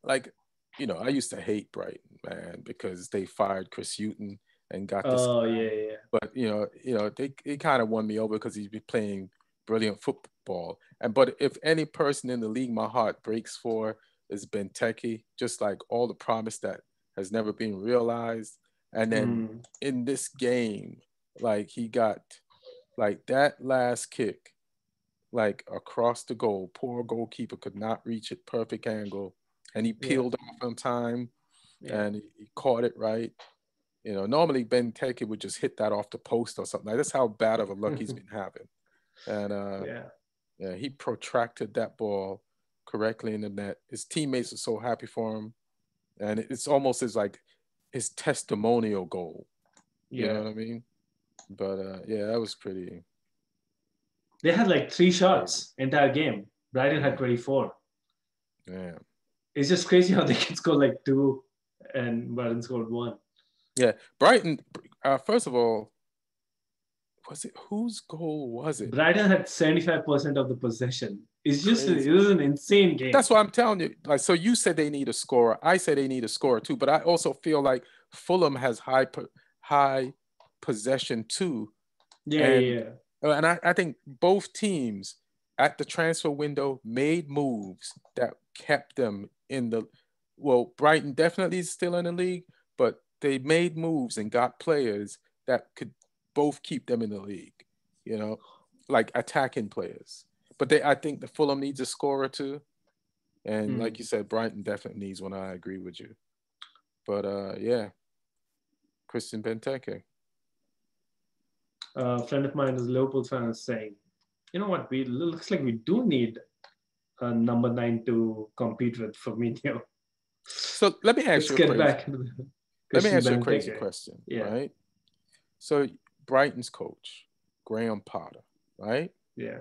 I used to hate Brighton, man, because they fired Chris Hughton and got this. Oh yeah. But they kind of won me over because he's been playing brilliant football. But if any person in the league my heart breaks for is Benteke, just like all the promise that has never been realized. And then in this game, like he got like that last kick, like across the goal. Poor goalkeeper could not reach it, perfect angle, and he peeled off on time, and he caught it right. Normally Benteke would just hit that off the post or something. Like that's how bad of a luck he's been having. And he protracted that ball correctly in the net. His teammates are so happy for him, and it's almost as like his testimonial goal. You know what I mean? But that was pretty. They had like 3 shots entire game. Brighton had 24. Yeah. It's just crazy how they can score like 2 and Brighton scored 1. Yeah. Brighton, first of all, whose goal was it? Brighton had 75% of the possession. It was an insane game. That's what I'm telling you. Like, so you said they need a scorer. I said they need a scorer too, but I also feel like Fulham has high possession too. Yeah. And I think both teams at the transfer window made moves that kept them in the. Well, Brighton definitely is still in the league, but they made moves and got players that could both keep them in the league. Like attacking players. But I think the Fulham needs a scorer too. And like you said, Brighton definitely needs one. I agree with you. But Christian Benteke. A friend of mine is a Liverpool fan is saying, you know what, looks like we do need a number 9 to compete with Firmino. So let me ask you a crazy question, right? So Brighton's coach, Graham Potter, right? Yeah.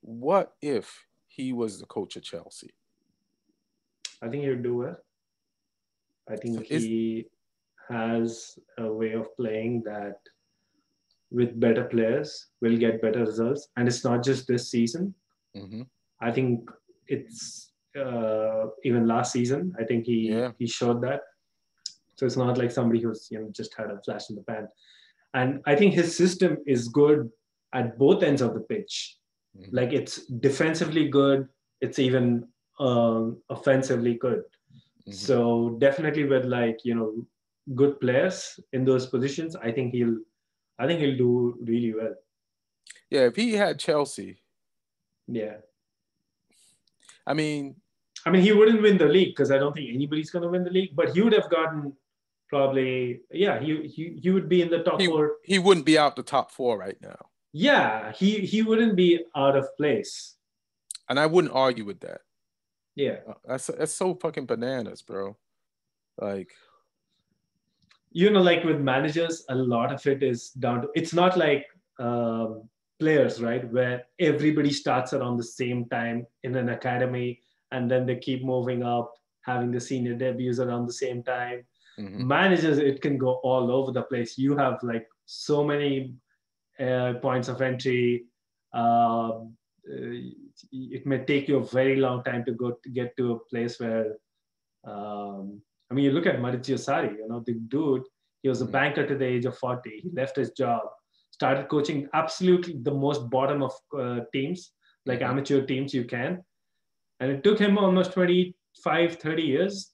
What if he was the coach of Chelsea? I think he would do it. I think he has a way of playing that with better players will get better results. And it's not just this season. I think it's even last season. I think he showed that. So it's not like somebody who's just had a flash in the pan. And I think his system is good at both ends of the pitch. Like it's defensively good. It's even offensively good. So definitely with good players in those positions, I think he'll do really well. Yeah, if he had Chelsea. Yeah. I mean, he wouldn't win the league because I don't think anybody's going to win the league, but he would have gotten probably, yeah, he would be in the top four. He wouldn't be out the top four right now. Yeah, he wouldn't be out of place. And I wouldn't argue with that. Yeah. That's so fucking bananas, bro. Like, like with managers, a lot of it is down to, it's not like players, right? Where everybody starts around the same time in an academy and then they keep moving up, having the senior debuts around the same time. Mm-hmm. Managers, it can go all over the place. You have like so many points of entry. It may take you a very long time to get to a place where, you look at Maurizio Sarri, the dude, he was a banker to the age of 40. He left his job, started coaching absolutely the most bottom of teams, like amateur teams you can. And it took him almost 25, 30 years,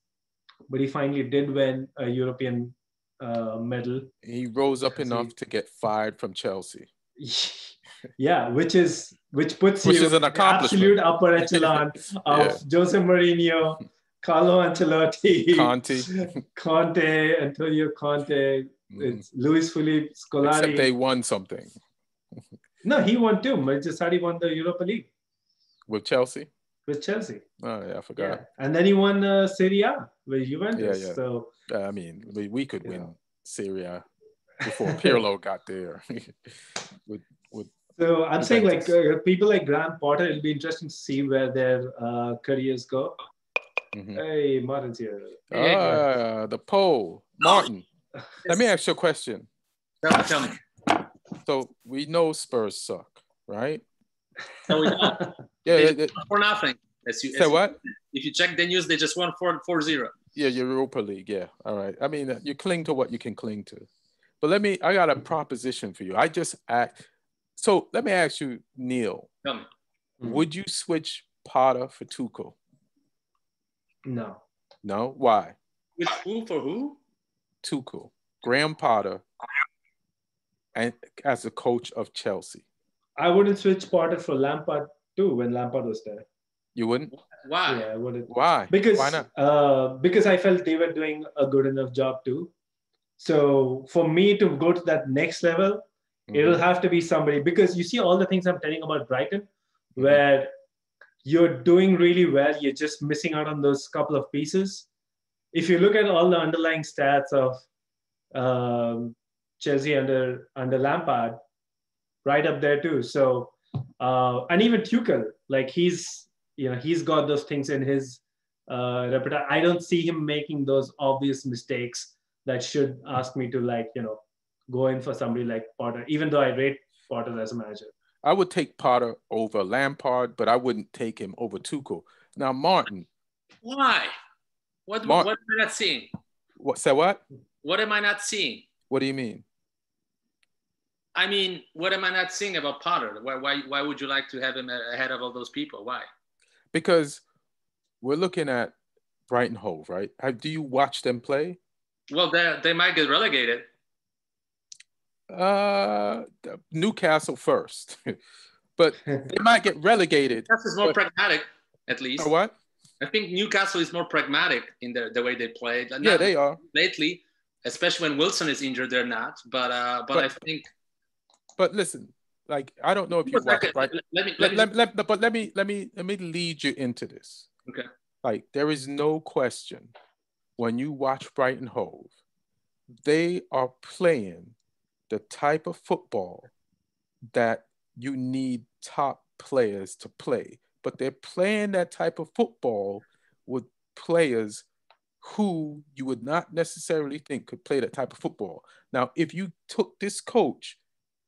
but he finally did win a European medal. He rose up enough to get fired from Chelsea. Yeah, which puts you in the absolute upper echelon of Jose Mourinho, Carlo Ancelotti, Conte, Antonio Conte, it's Luis Felipe Scolari. Except they won something. No, he won too. Manchester City won the Europa League. With Chelsea? With Chelsea. Oh, yeah, I forgot. Yeah. And then he won Serie A with Juventus. Yeah. So, we could win Serie A before Pirlo got there. So I'm saying, like, people like Graham Potter, it'll be interesting to see where their careers go. Mm-hmm. Hey, Martin's here. The poll. Martin, let me ask you a question. Tell me. So we know Spurs suck, right? No, we don't. Yeah. For nothing. What? If you check the news, they just won 4-0. Yeah, Europa League. Yeah. All right. I mean, you cling to what you can cling to. But I got a proposition for you. So let me ask you, Neil. Tell me. Would you switch Potter for Tuchel? No. No? Why? With who for who? Tuchel. Graham Potter and as a coach of Chelsea. I wouldn't switch Potter for Lampard too when Lampard was there. You wouldn't? Why? Yeah, I wouldn't. Why? Because, why not? Because I felt they were doing a good enough job too. So for me to go to that next level, it'll have to be somebody, because you see all the things I'm telling about Brighton, where you're doing really well, you're just missing out on those couple of pieces. If you look at all the underlying stats of Chelsea under Lampard, right up there too. So, and even Tuchel, like he's got those things in his repertoire. I don't see him making those obvious mistakes that should ask me to go in for somebody like Potter, even though I rate Potter as a manager. I would take Potter over Lampard, but I wouldn't take him over Tuchel. Now, Martin. Why? What am I not seeing? Say what? What am I not seeing? What do you mean? I mean, what am I not seeing about Potter? Why would you like to have him ahead of all those people? Why? Because we're looking at Brighton Hove, right? Do you watch them play? Well, they might get relegated. Newcastle first, but they might get relegated. Newcastle is more pragmatic, at least. What? I think Newcastle is more pragmatic in the way they play. Yeah, they are. Lately, especially when Wilson is injured, they're not. But I think. But listen, like I don't know if you watch Brighton. Let me lead you into this. Okay. Like there is no question when you watch Brighton Hove, they are playing the type of football that you need top players to play. But they're playing that type of football with players who you would not necessarily think could play that type of football. Now, if you took this coach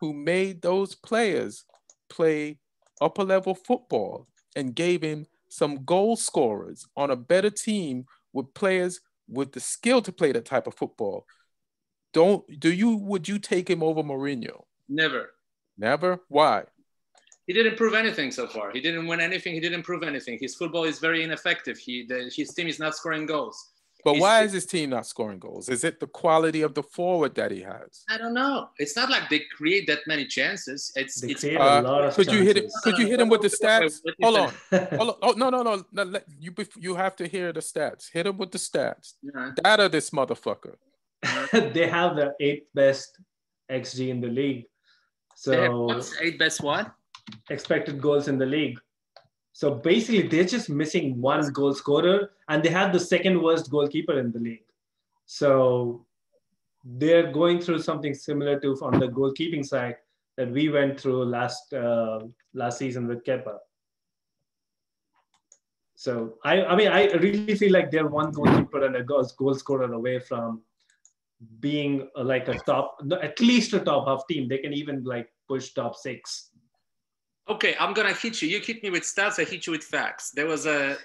who made those players play upper level football and gave him some goal scorers on a better team with players with the skill to play that type of football, would you take him over Mourinho? Never. Never? Why? He didn't prove anything so far. He didn't win anything. He didn't prove anything. His football is very ineffective. His team is not scoring goals. But why is his team not scoring goals? Is it the quality of the forward that he has? I don't know. It's not like they create that many chances. They create a lot of chances. Could you hit him with the stats? Hold on. Oh, no. You have to hear the stats. Hit him with the stats. Yeah. Data this motherfucker. They have the 8th best XG in the league. So what's 8 best what? Expected goals in the league. So basically, they're just missing one goal scorer, and they have the 2nd worst goalkeeper in the league. So they're going through something similar to on the goalkeeping side that we went through last season with Kepa. So I mean, I really feel like they're one goalkeeper and a goal scorer away from being like a top, at least a top half team. They can even like push top 6. Okay, I'm gonna hit you. You hit me with stats. I hit you with facts. There was a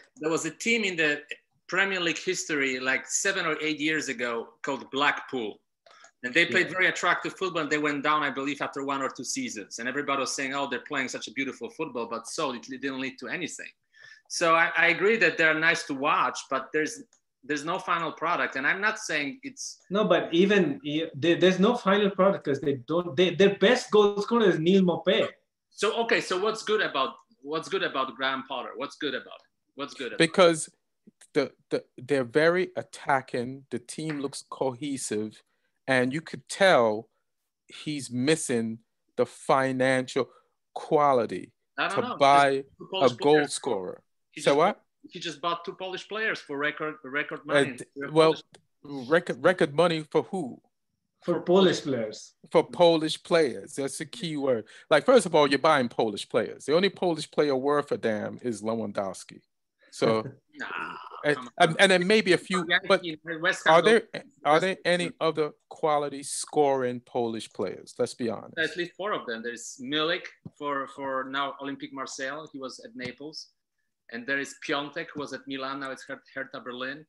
team in the Premier League history like 7 or 8 years ago called Blackpool, and they played very attractive football. And they went down, I believe, after 1 or 2 seasons. And everybody was saying, "Oh, they're playing such a beautiful football," but it didn't lead to anything. So I agree that they're nice to watch, but there's no final product. And I'm not saying it's no, but even there's no final product because their best goal scorer is Neil Maupay. So okay, so what's good about Graham Potter? What's good about it? What's good about because they're very attacking. The team looks cohesive, and you could tell he's missing the financial quality to buy a goal scorer. So what? He just bought 2 Polish players for record money. Record money for who? For Polish players. For Polish players. That's a key word. Like, first of all, you're buying Polish players. The only Polish player worth a damn is Lewandowski. So, and then maybe a few. But are there any other quality scoring Polish players? Let's be honest. At least 4 of them. There's Milik for now Olympique Marseille. He was at Naples. And there is Piontek, who was at Milan. Now it's Hertha Berlin.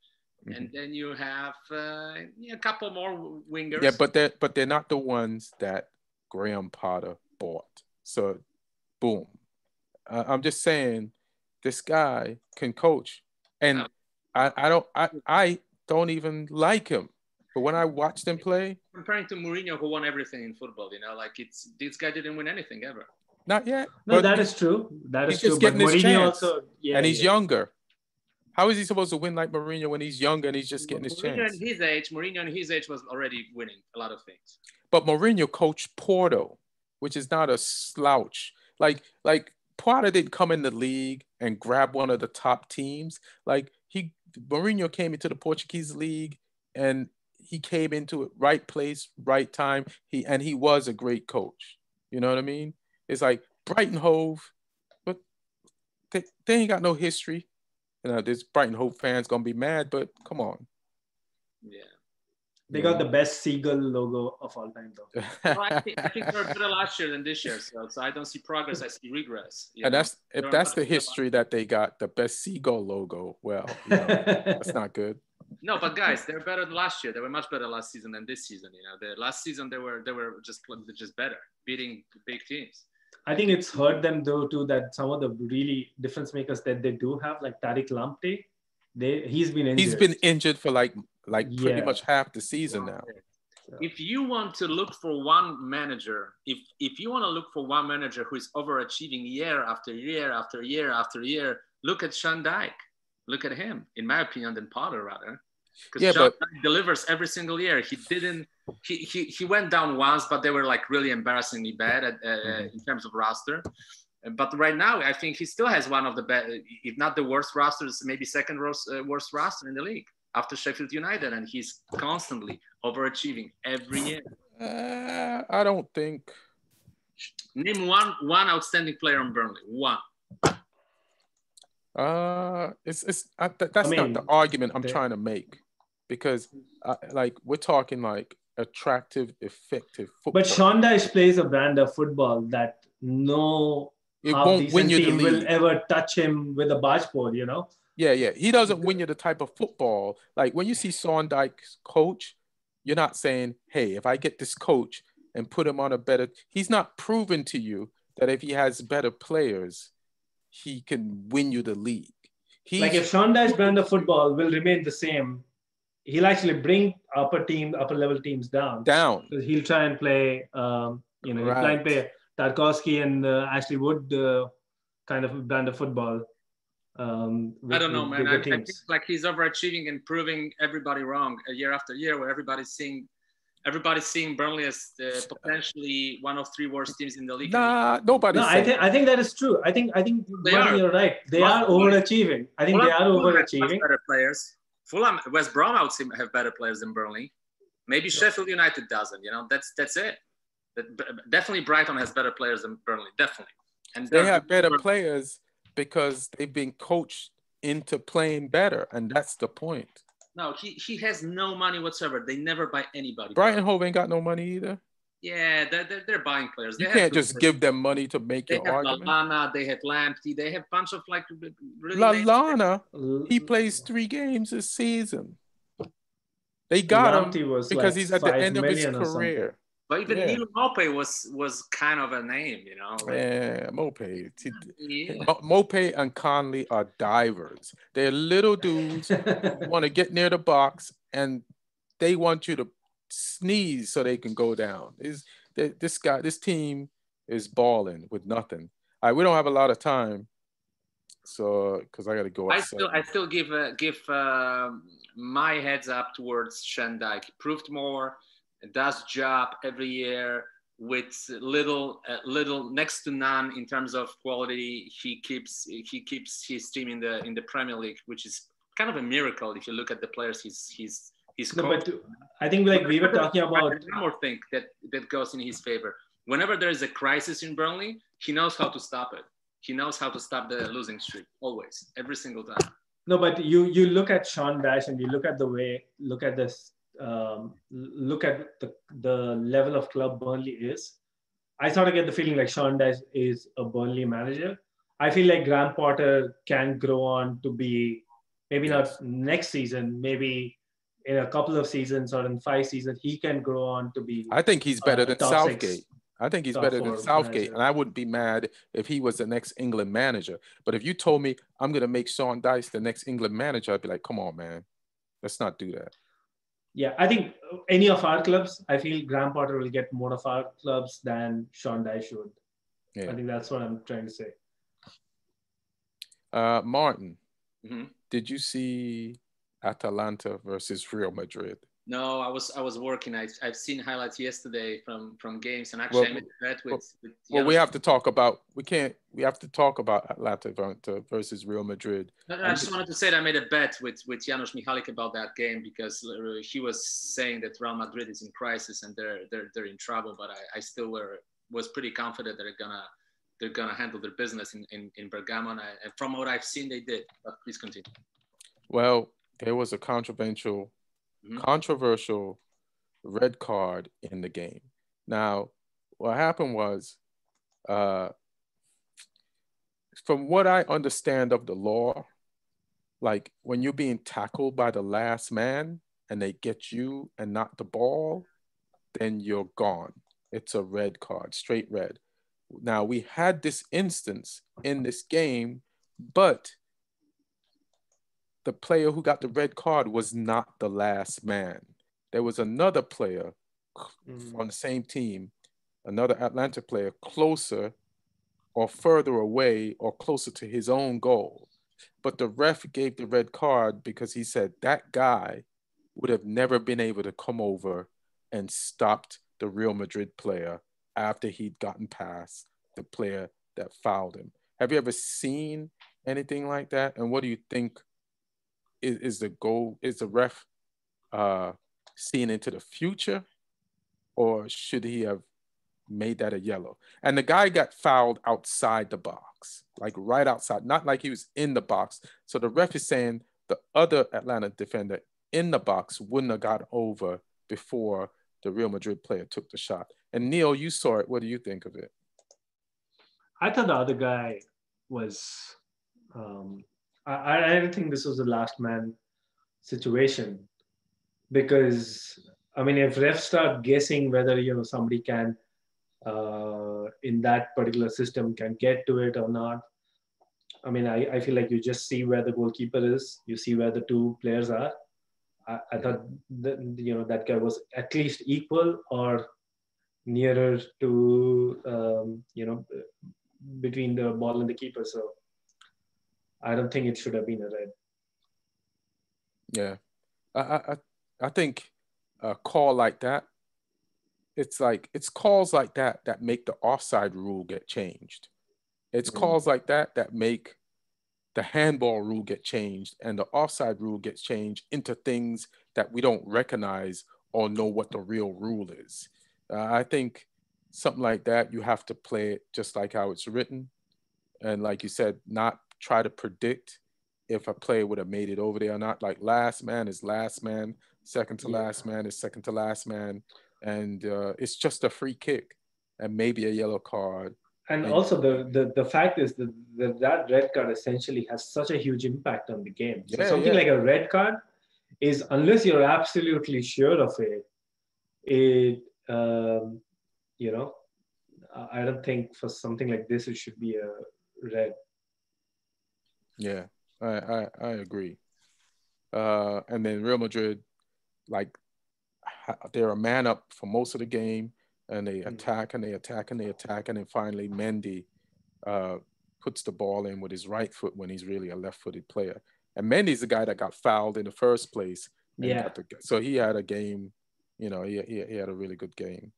And then you have a couple more wingers. Yeah, but they're not the ones that Graham Potter bought. So, boom. I'm just saying, this guy can coach, and I don't even like him. But when I watched him play, comparing to Mourinho, who won everything in football, like this guy didn't win anything ever. Not yet. No, that is true. That is true. Just getting his chance, also, and he's younger. How is he supposed to win like Mourinho when he's younger and he's just getting his chance? Mourinho at his age was already winning a lot of things. But Mourinho coached Porto, which is not a slouch. Like Porto didn't come in the league and grab one of the top teams. Like Mourinho came into the Portuguese league and he came into it right place, right time. He was a great coach. You know what I mean? It's like Brighton Hove, but they ain't got no history. This Brighton Hove fans gonna be mad, but come on. Yeah. They got the best seagull logo of all time, though. Well, I think they were better last year than this year, so I don't see progress. I see regress. And that's the history that they got, the best seagull logo. Well, that's not good. No, but guys, they're better than last year. They were much better last season than this season. The last season they were just better, beating big teams. I think it's hurt them though too that some of the really difference makers that they do have, like Tariq Lamptey, he's been injured. He's been injured for like pretty much half the season now. If you want to look for one manager, if you want to look for one manager who is overachieving year after year after year after year, look at Sean Dyche. Look at him, in my opinion, than Potter rather. Because Sean Dyche delivers every single year. He went down once, but they were like really embarrassingly bad in terms of roster. But right now, I think he still has one of the best, if not the worst rosters, maybe second worst roster in the league after Sheffield United, and he's constantly overachieving every year. I don't think. Name one outstanding player on Burnley. One. That's not the argument I'm trying to make, because we're talking like attractive, effective football. But Sean Dyche plays a brand of football that it won't win you the team league. Will ever touch him with a barge pole, Yeah. He doesn't win you the type of football. Like when you see Sean Dyche's coach, you're not saying, hey, if I get this coach and put him on a better, he's not proven to you that if he has better players, he can win you the league. If Sean Dyche's brand of football will remain the same, he'll actually bring upper level teams down. So he'll try and play, he'll try and play Tarkowski and Ashley Wood kind of brand of football. With, I don't know, with man. bigger I think teams. like he's overachieving and proving everybody wrong year after year, where everybody's seeing Burnley as potentially one of three worst teams in the league. Nah, nobody's No, saying I think that is true. I think They Martin, are. you're right. They Well, are overachieving. I think they are Fulham has much overachieving. better players. Fulham, West Brom, I would say, have better players than Burnley. Maybe Sheffield United doesn't. That's it. Definitely Brighton has better players than Burnley. Definitely. And they have better players because they've been coached into playing better, and that's the point. No, he has no money whatsoever. They never buy anybody. Brighton Hove ain't got no money either. Yeah, they're buying players. You can't just give them money to make your argument. They have Lallana, they have Lamptey, they have a bunch of like really Lallana, he plays 3 games this season. They got him because like he's at the end of his career. But even Neil Maupay was kind of a name, Yeah, Maupay. Maupay and Conley are divers. They're little dudes who want to get near the box, and they want you to sneeze so they can go down. This team is balling with nothing. All right, we don't have a lot of time, so because I got to go. I still give my heads up towards Sean Dyche. He proved more. Does job every year with little next to none in terms of quality. He keeps his team in the Premier League, which is kind of a miracle if you look at the players he's no, but I think like we were talking about one more thing that goes in his favor. Whenever there is a crisis in Burnley, he knows how to stop it. He knows how to stop the losing streak always, every single time. No, but you look at Sean Dyche and you look at this. Look at the level of club Burnley is. I sort of get the feeling like Sean Dyche is a Burnley manager. I feel like Graham Potter can grow on to be maybe not next season, maybe in a couple of seasons or in 5 seasons, he can grow on to be. I think he's better than Southgate. I think he's better than Southgate, manager. And I wouldn't be mad if he was the next England manager. But if you told me I'm going to make Sean Dyche the next England manager, I'd be like, come on, man, let's not do that. Yeah, I think any of our clubs, I feel Graham Potter will get more of our clubs than Sean Dyche should. Yeah. I think that's what I'm trying to say. Martin, did you see Atalanta versus Real Madrid? No, I was working. I've seen highlights yesterday from games, and actually I made a bet with we have to talk about Atalanta versus Real Madrid. No, I just wanted to say that I made a bet with Janusz Michalik about that game because he was saying that Real Madrid is in crisis and they're in trouble, but I still was pretty confident that they're gonna handle their business in Bergamo, and from what I've seen they did. But please continue. Well, there was a controversial red card in the game. Now, what happened was, from what I understand of the law, like when you're being tackled by the last man and they get you and not the ball, then you're gone. It's a red card, straight red. Now, we had this instance in this game, but the player who got the red card was not the last man. There was another player on the same team, another Atlanta player closer or further away or closer to his own goal. But the ref gave the red card because he said that guy would have never been able to come over and stopped the Real Madrid player after he'd gotten past the player that fouled him. Have you ever seen anything like that? And what do you think is the goal? Is the ref seeing into the future, or should he have made that a yellow? And the guy got fouled outside the box, like right outside, not like he was in the box. So the ref is saying the other Atlanta defender in the box wouldn't have got over before the Real Madrid player took the shot. And Neil, you saw it. What do you think of it? I thought the other guy was, I don't think this was a last man situation, because, I mean, if refs start guessing whether, somebody can, in that particular system can get to it or not, I mean, I feel like you just see where the goalkeeper is, you see where the two players are. I thought that guy was at least equal or nearer to, between the ball and the keeper. So I don't think it should have been a red. Yeah, I think a call like that, it's calls like that that make the offside rule get changed. It's calls like that that make the handball rule get changed and the offside rule gets changed into things that we don't recognize or know what the real rule is. I think something like that, you have to play it just like how it's written. And like you said, not try to predict if a player would have made it over there or not. Like last man is last man, second to last man is second to last man. And it's just a free kick and maybe a yellow card. And also the fact is that red card essentially has such a huge impact on the game. So something like a red card is, unless you're absolutely sure of it, you know, I don't think for something like this it should be a red. Yeah, I agree. And then Real Madrid, like they're a man up for most of the game, and they attack and they attack and they attack, and then finally Mendy puts the ball in with his right foot when he's really a left-footed player. And Mendy's the guy that got fouled in the first place. And so he had a game, you know, he had a really good game.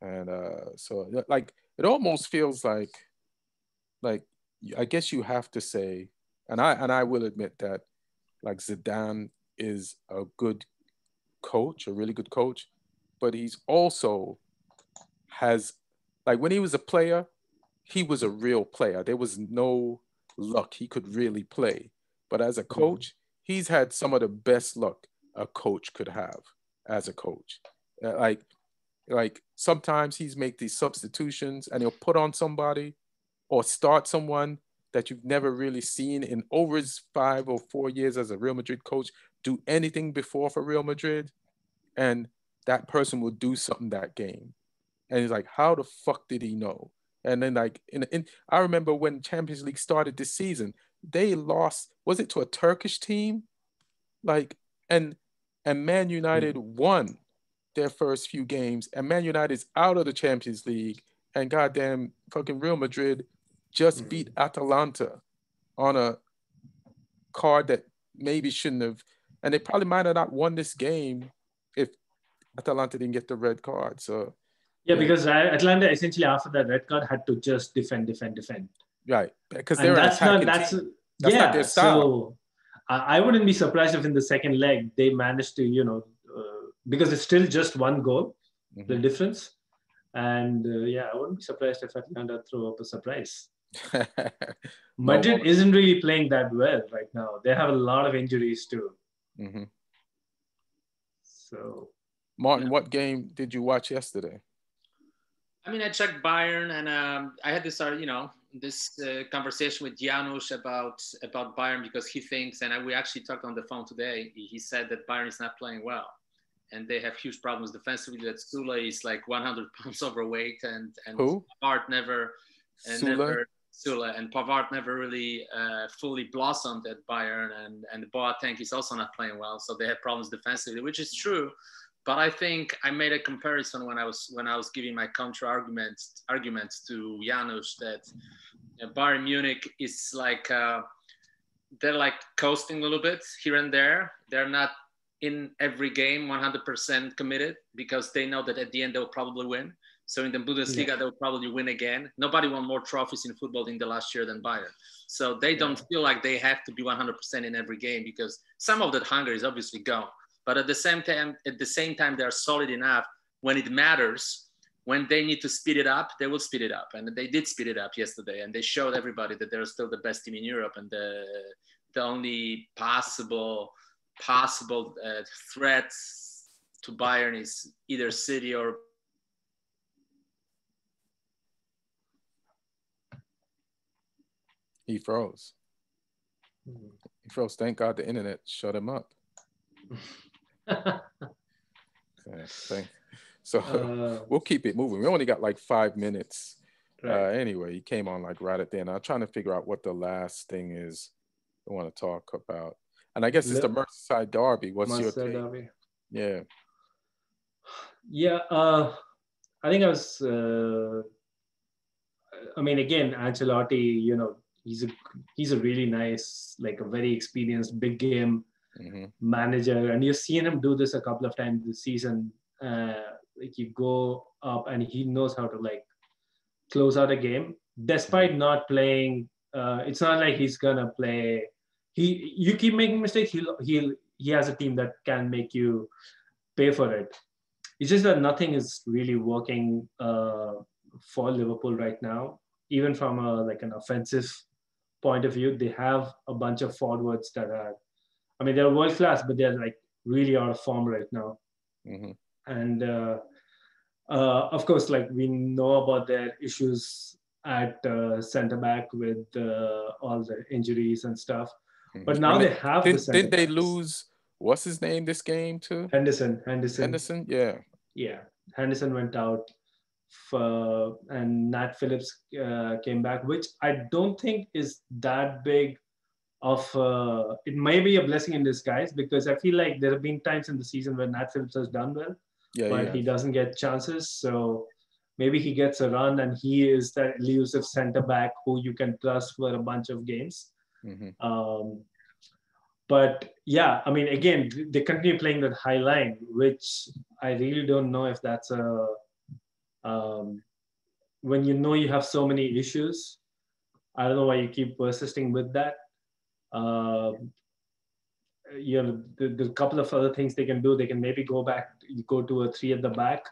And so like it almost feels like I guess you have to say, and I will admit that like Zidane is a good coach, a really good coach, but he's also has, like when he was a player, he was a real player. There was no luck. He could really play. But as a coach, he's had some of the best luck a coach could have as a coach. Like sometimes he's make these substitutions and he'll put on somebody or start someone that you've never really seen in over his 5 or 4 years as a Real Madrid coach do anything before for Real Madrid, and that person will do something that game. And he's like, how the fuck did he know? And then like I remember when Champions League started this season, they lost, was it to a Turkish team? Like, and Man United won their first few games, and Man United's out of the Champions League, and goddamn fucking Real Madrid just beat Atalanta on a card that maybe shouldn't have, and they probably might have not won this game if Atalanta didn't get the red card. So because Atlanta essentially after that red card had to just defend. Right, because they're an attacking team. That's not their style. So I wouldn't be surprised if in the second leg they managed to, you know, because it's still just one goal, the difference. And I wouldn't be surprised if Atlanta throw up a surprise. Madrid isn't really playing that well right now. They have a lot of injuries too. So, Martin, what game did you watch yesterday? I mean, I checked Bayern, and I had this, this conversation with Janusz about Bayern, because he thinks, and we actually talked on the phone today. He said that Bayern is not playing well, and they have huge problems defensively. That Sula is like 100 pounds overweight, and who? Pavard never really fully blossomed at Bayern, and Boateng is also not playing well, so they have problems defensively, which is true. But I think I made a comparison when I was giving my counter arguments to Janusz that Bayern Munich is like they're like coasting a little bit here and there. They're not in every game 100% committed, because they know that at the end they'll probably win. So in the Bundesliga, they'll probably win again. Nobody won more trophies in football in the last year than Bayern. So they don't feel like they have to be 100% in every game, because some of that hunger is obviously gone. But at the same time, they're solid enough when it matters. When they need to speed it up, they will speed it up. And they did speed it up yesterday. And they showed everybody that they're still the best team in Europe. And the only possible threats to Bayern is either City or... He froze. Thank God the internet shut him up. So we'll keep it moving. We only got like 5 minutes. Anyway, he came on like right at the end. I'm trying to figure out what the last thing is I want to talk about. And I guess it's the Merseyside derby. What's your take? Derby. Yeah. Yeah. I think I was, I mean, again, Ancelotti, he's a really nice, like a very experienced big game manager, and you've seen him do this a couple of times this season. Like you go up and he knows how to like close out a game despite not playing. It's not like he's gonna play. You keep making mistakes. He has a team that can make you pay for it. It's just that nothing is really working for Liverpool right now. Even from like an offensive point of view, they have a bunch of forwards that are, I mean, they're world class, but they're like really out of form right now. And of course, like we know about their issues at centre back with all the injuries and stuff. But now they have the centre Didn't they backs. lose? What's his name this game too? Henderson. Yeah. Henderson went out, and Nat Phillips came back, which I don't think is that big of. It may be a blessing in disguise, because I feel like there have been times in the season where Nat Phillips has done well, but he doesn't get chances. So maybe he gets a run, and he is that elusive centre back who you can trust for a bunch of games. But yeah, I mean, again, they continue playing that high line, which I really don't know if that's when you know you have so many issues. I don't know why you keep persisting with that. You know, the couple of other things they can do. They can maybe go to a 3 at the back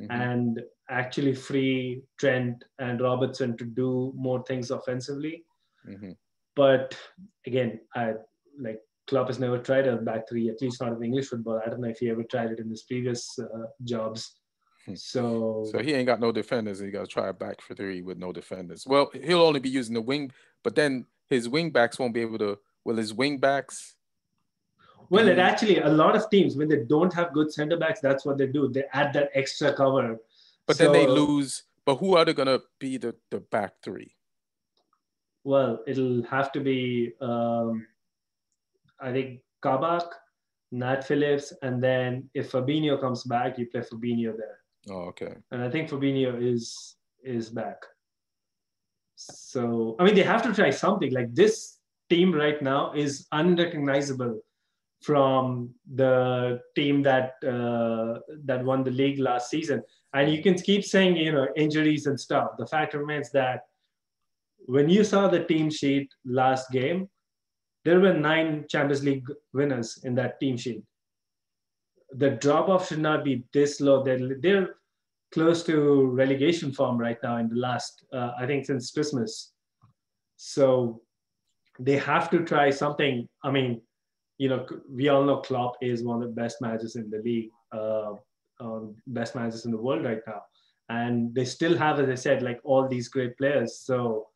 and actually free Trent and Robertson to do more things offensively. But again, Klopp has never tried a back 3, at least not in English football. I don't know if he ever tried it in his previous jobs. So he ain't got no defenders. He got to try a back 3 with no defenders. Well, he'll only be using the wing, but then his wing backs won't be able to. Will his wing backs? Well, it actually, a lot of teams, when they don't have good centre backs, that's what they do. They add that extra cover. But then they lose. But who are they going to be the back 3? Well, it'll have to be, I think, Kabak, Nat Phillips, and then if Fabinho comes back, you play Fabinho there. Oh, okay. And I think Fabinho is back. So, I mean, they have to try something. Like, this team right now is unrecognizable from the team that won the league last season. And you can keep saying, you know, injuries and stuff. The fact remains that when you saw the team sheet last game, there were 9 Champions League winners in that team sheet. The drop-off should not be this low. They're close to relegation form right now in the last, I think, since Christmas. So they have to try something. I mean, you know, we all know Klopp is one of the best managers in the league, best managers in the world right now. And they still have, as I said, like all these great players. So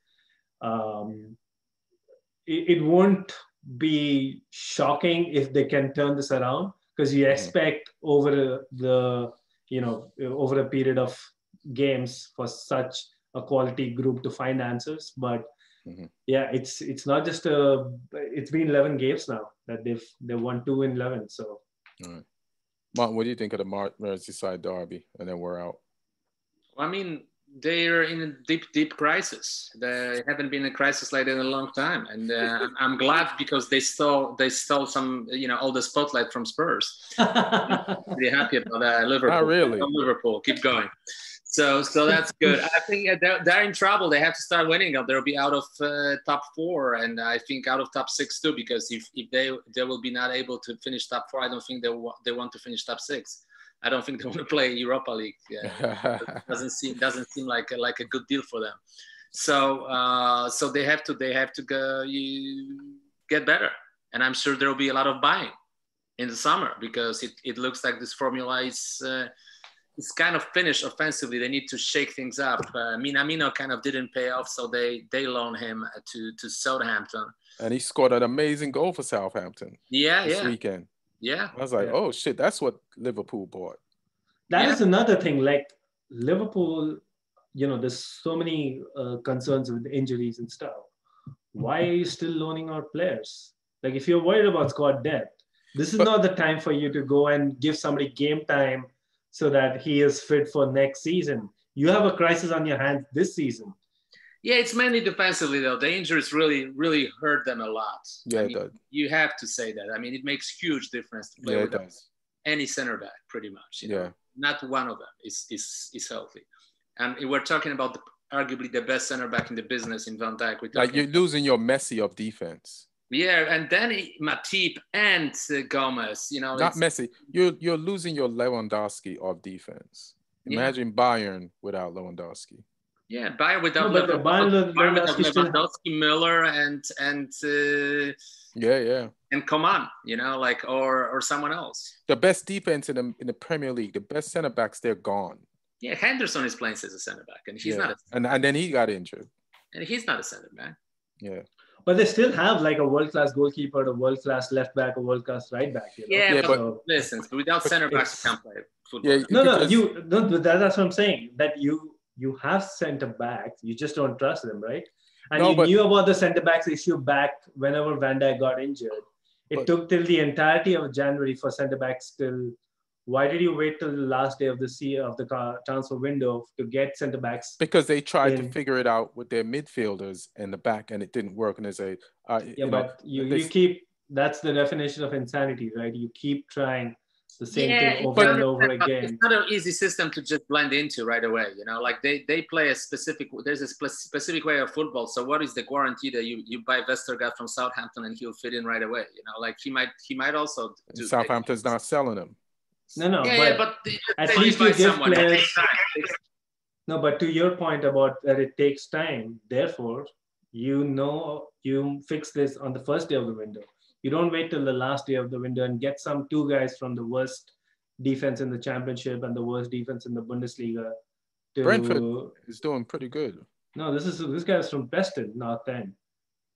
it won't be shocking if they can turn this around, because you expect over a period of games for such a quality group to find answers. But yeah, it's not just it's been 11 games now that they've won 2 in 11. So, all right. Martin, what do you think of the Merseyside derby? And then we're out. I mean, they're in a deep crisis. They haven't been in a crisis like that in a long time, and I'm glad, because they stole some, you know, all the spotlight from Spurs. I'm pretty happy about Liverpool. Not really. Liverpool, keep going. So that's good. I think they're in trouble. They have to start winning. They'll be out of top 4, and I think out of top 6 too. Because if they will be not able to finish top 4, I don't think they want to finish top 6. I don't think they want to play Europa League. Yeah, doesn't seem like a good deal for them. So they have to go, get better, and I'm sure there will be a lot of buying in the summer, because it looks like this formula is kind of finished offensively. They need to shake things up. Minamino kind of didn't pay off, so they loaned him to Southampton, and he scored an amazing goal for Southampton. This weekend. Yeah, I was like, oh shit, that's what Liverpool bought. That is another thing. Like Liverpool, you know, there's so many concerns with injuries and stuff. Why are you still loaning out players? Like, if you're worried about squad depth, this is not the time for you to go and give somebody game time so that he is fit for next season. You have a crisis on your hands this season. Yeah, it's mainly defensively though. The injuries really hurt them a lot. Yeah, I mean, it does. you have to say that. I mean, it makes huge difference to play Yeah, it with does. any center back, pretty much. You know? Yeah. Not one of them is healthy. And we're talking about arguably the best center back in the business in Van Dijk. Like you're losing your Messi of defense. Yeah, and then Matip and Gomez. You know, not Messi. You're losing your Lewandowski of defense. Imagine Bayern without Lewandowski. Yeah, Bayern without Lewandowski, Lewandowski, Miller, and and Coman, you know, like or someone else. The best defense in the Premier League, the best center backs, they're gone. Yeah, Henderson is playing as a center back, and he's not. And then he got injured. And he's not a center back. Yeah. But they still have like a world-class goalkeeper, a world-class left back, a world-class right back. You know? Yeah, but listen, without center backs, you can't play football. Yeah, that's what I'm saying. That you have center backs, you just don't trust them, right? And you knew about the center backs issue back whenever Van Dijk got injured. It took till the entirety of January for center backs till. Why did you wait till the last day of the transfer window to get center backs? Because they tried to figure it out with their midfielders in the back, and it didn't work. And they say, you keep. That's the definition of insanity, right? You keep trying the same thing over and over again. It's not an easy system to just blend into right away. You know, like they play there's a specific way of football. So what is the guarantee that you buy Vestergaard from Southampton and he'll fit in right away? You know, like he might also. Southampton's not selling him. No. But at least you give players. No, but to your point about that it takes time. Therefore, you fix this on the first day of the window. You don't wait till the last day of the window and get two guys from the worst defense in the championship and the worst defense in the Bundesliga. Brentford is doing pretty good. No, this guy's from Preston, North End.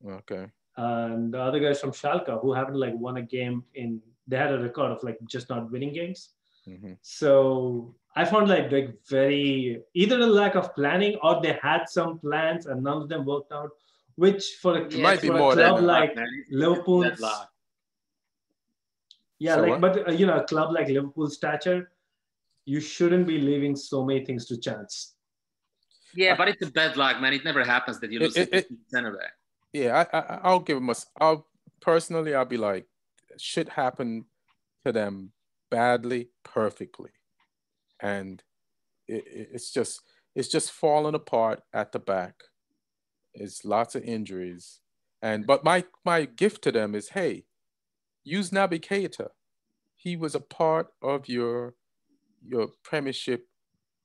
Okay. And the other guys from Schalke who haven't won a game in. They had a record of just not winning games. Mm-hmm. So I found very either a lack of planning or they had some plans and none of them worked out. Which for a club like Liverpool, a club like Liverpool's stature, you shouldn't be leaving so many things to chance. Yeah, but it's a bad luck, man. It never happens that you lose a center back. Yeah, I'll give them I'll be like, shit happened to them badly, perfectly, and it's just falling apart at the back. It's lots of injuries, but my gift to them is, hey, use Naby Keita. He was a part of your Premiership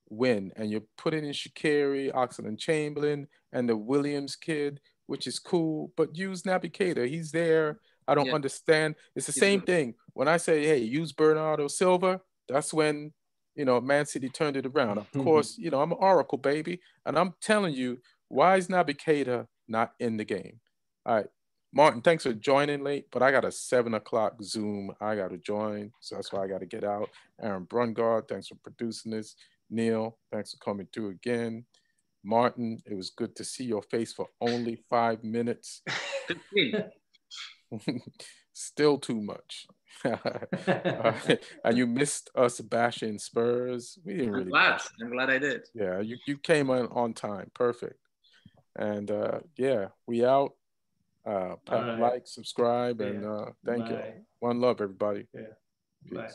win, and you put it in Shaqiri, Oxlade-Chamberlain, and the Williams kid, which is cool. But use Naby Keita. He's there. I don't understand. It's the same thing. When I say, hey, use Bernardo Silva, that's when, Man City turned it around. Of course, I'm an Oracle, baby. And I'm telling you, why is Naby Keita not in the game? All right. Martin, thanks for joining late, but I got a 7 o'clock Zoom. I got to join, so that's why I got to get out. Aaron Brungardt, thanks for producing this. Neil, thanks for coming through again. Martin, it was good to see your face for only 5 minutes. Still too much. And you missed us bashing Spurs. We didn't really. I'm glad I did. Yeah, you came on time. Perfect. And we out. Like, subscribe, and thank you. One love, everybody. Yeah. Peace. Bye.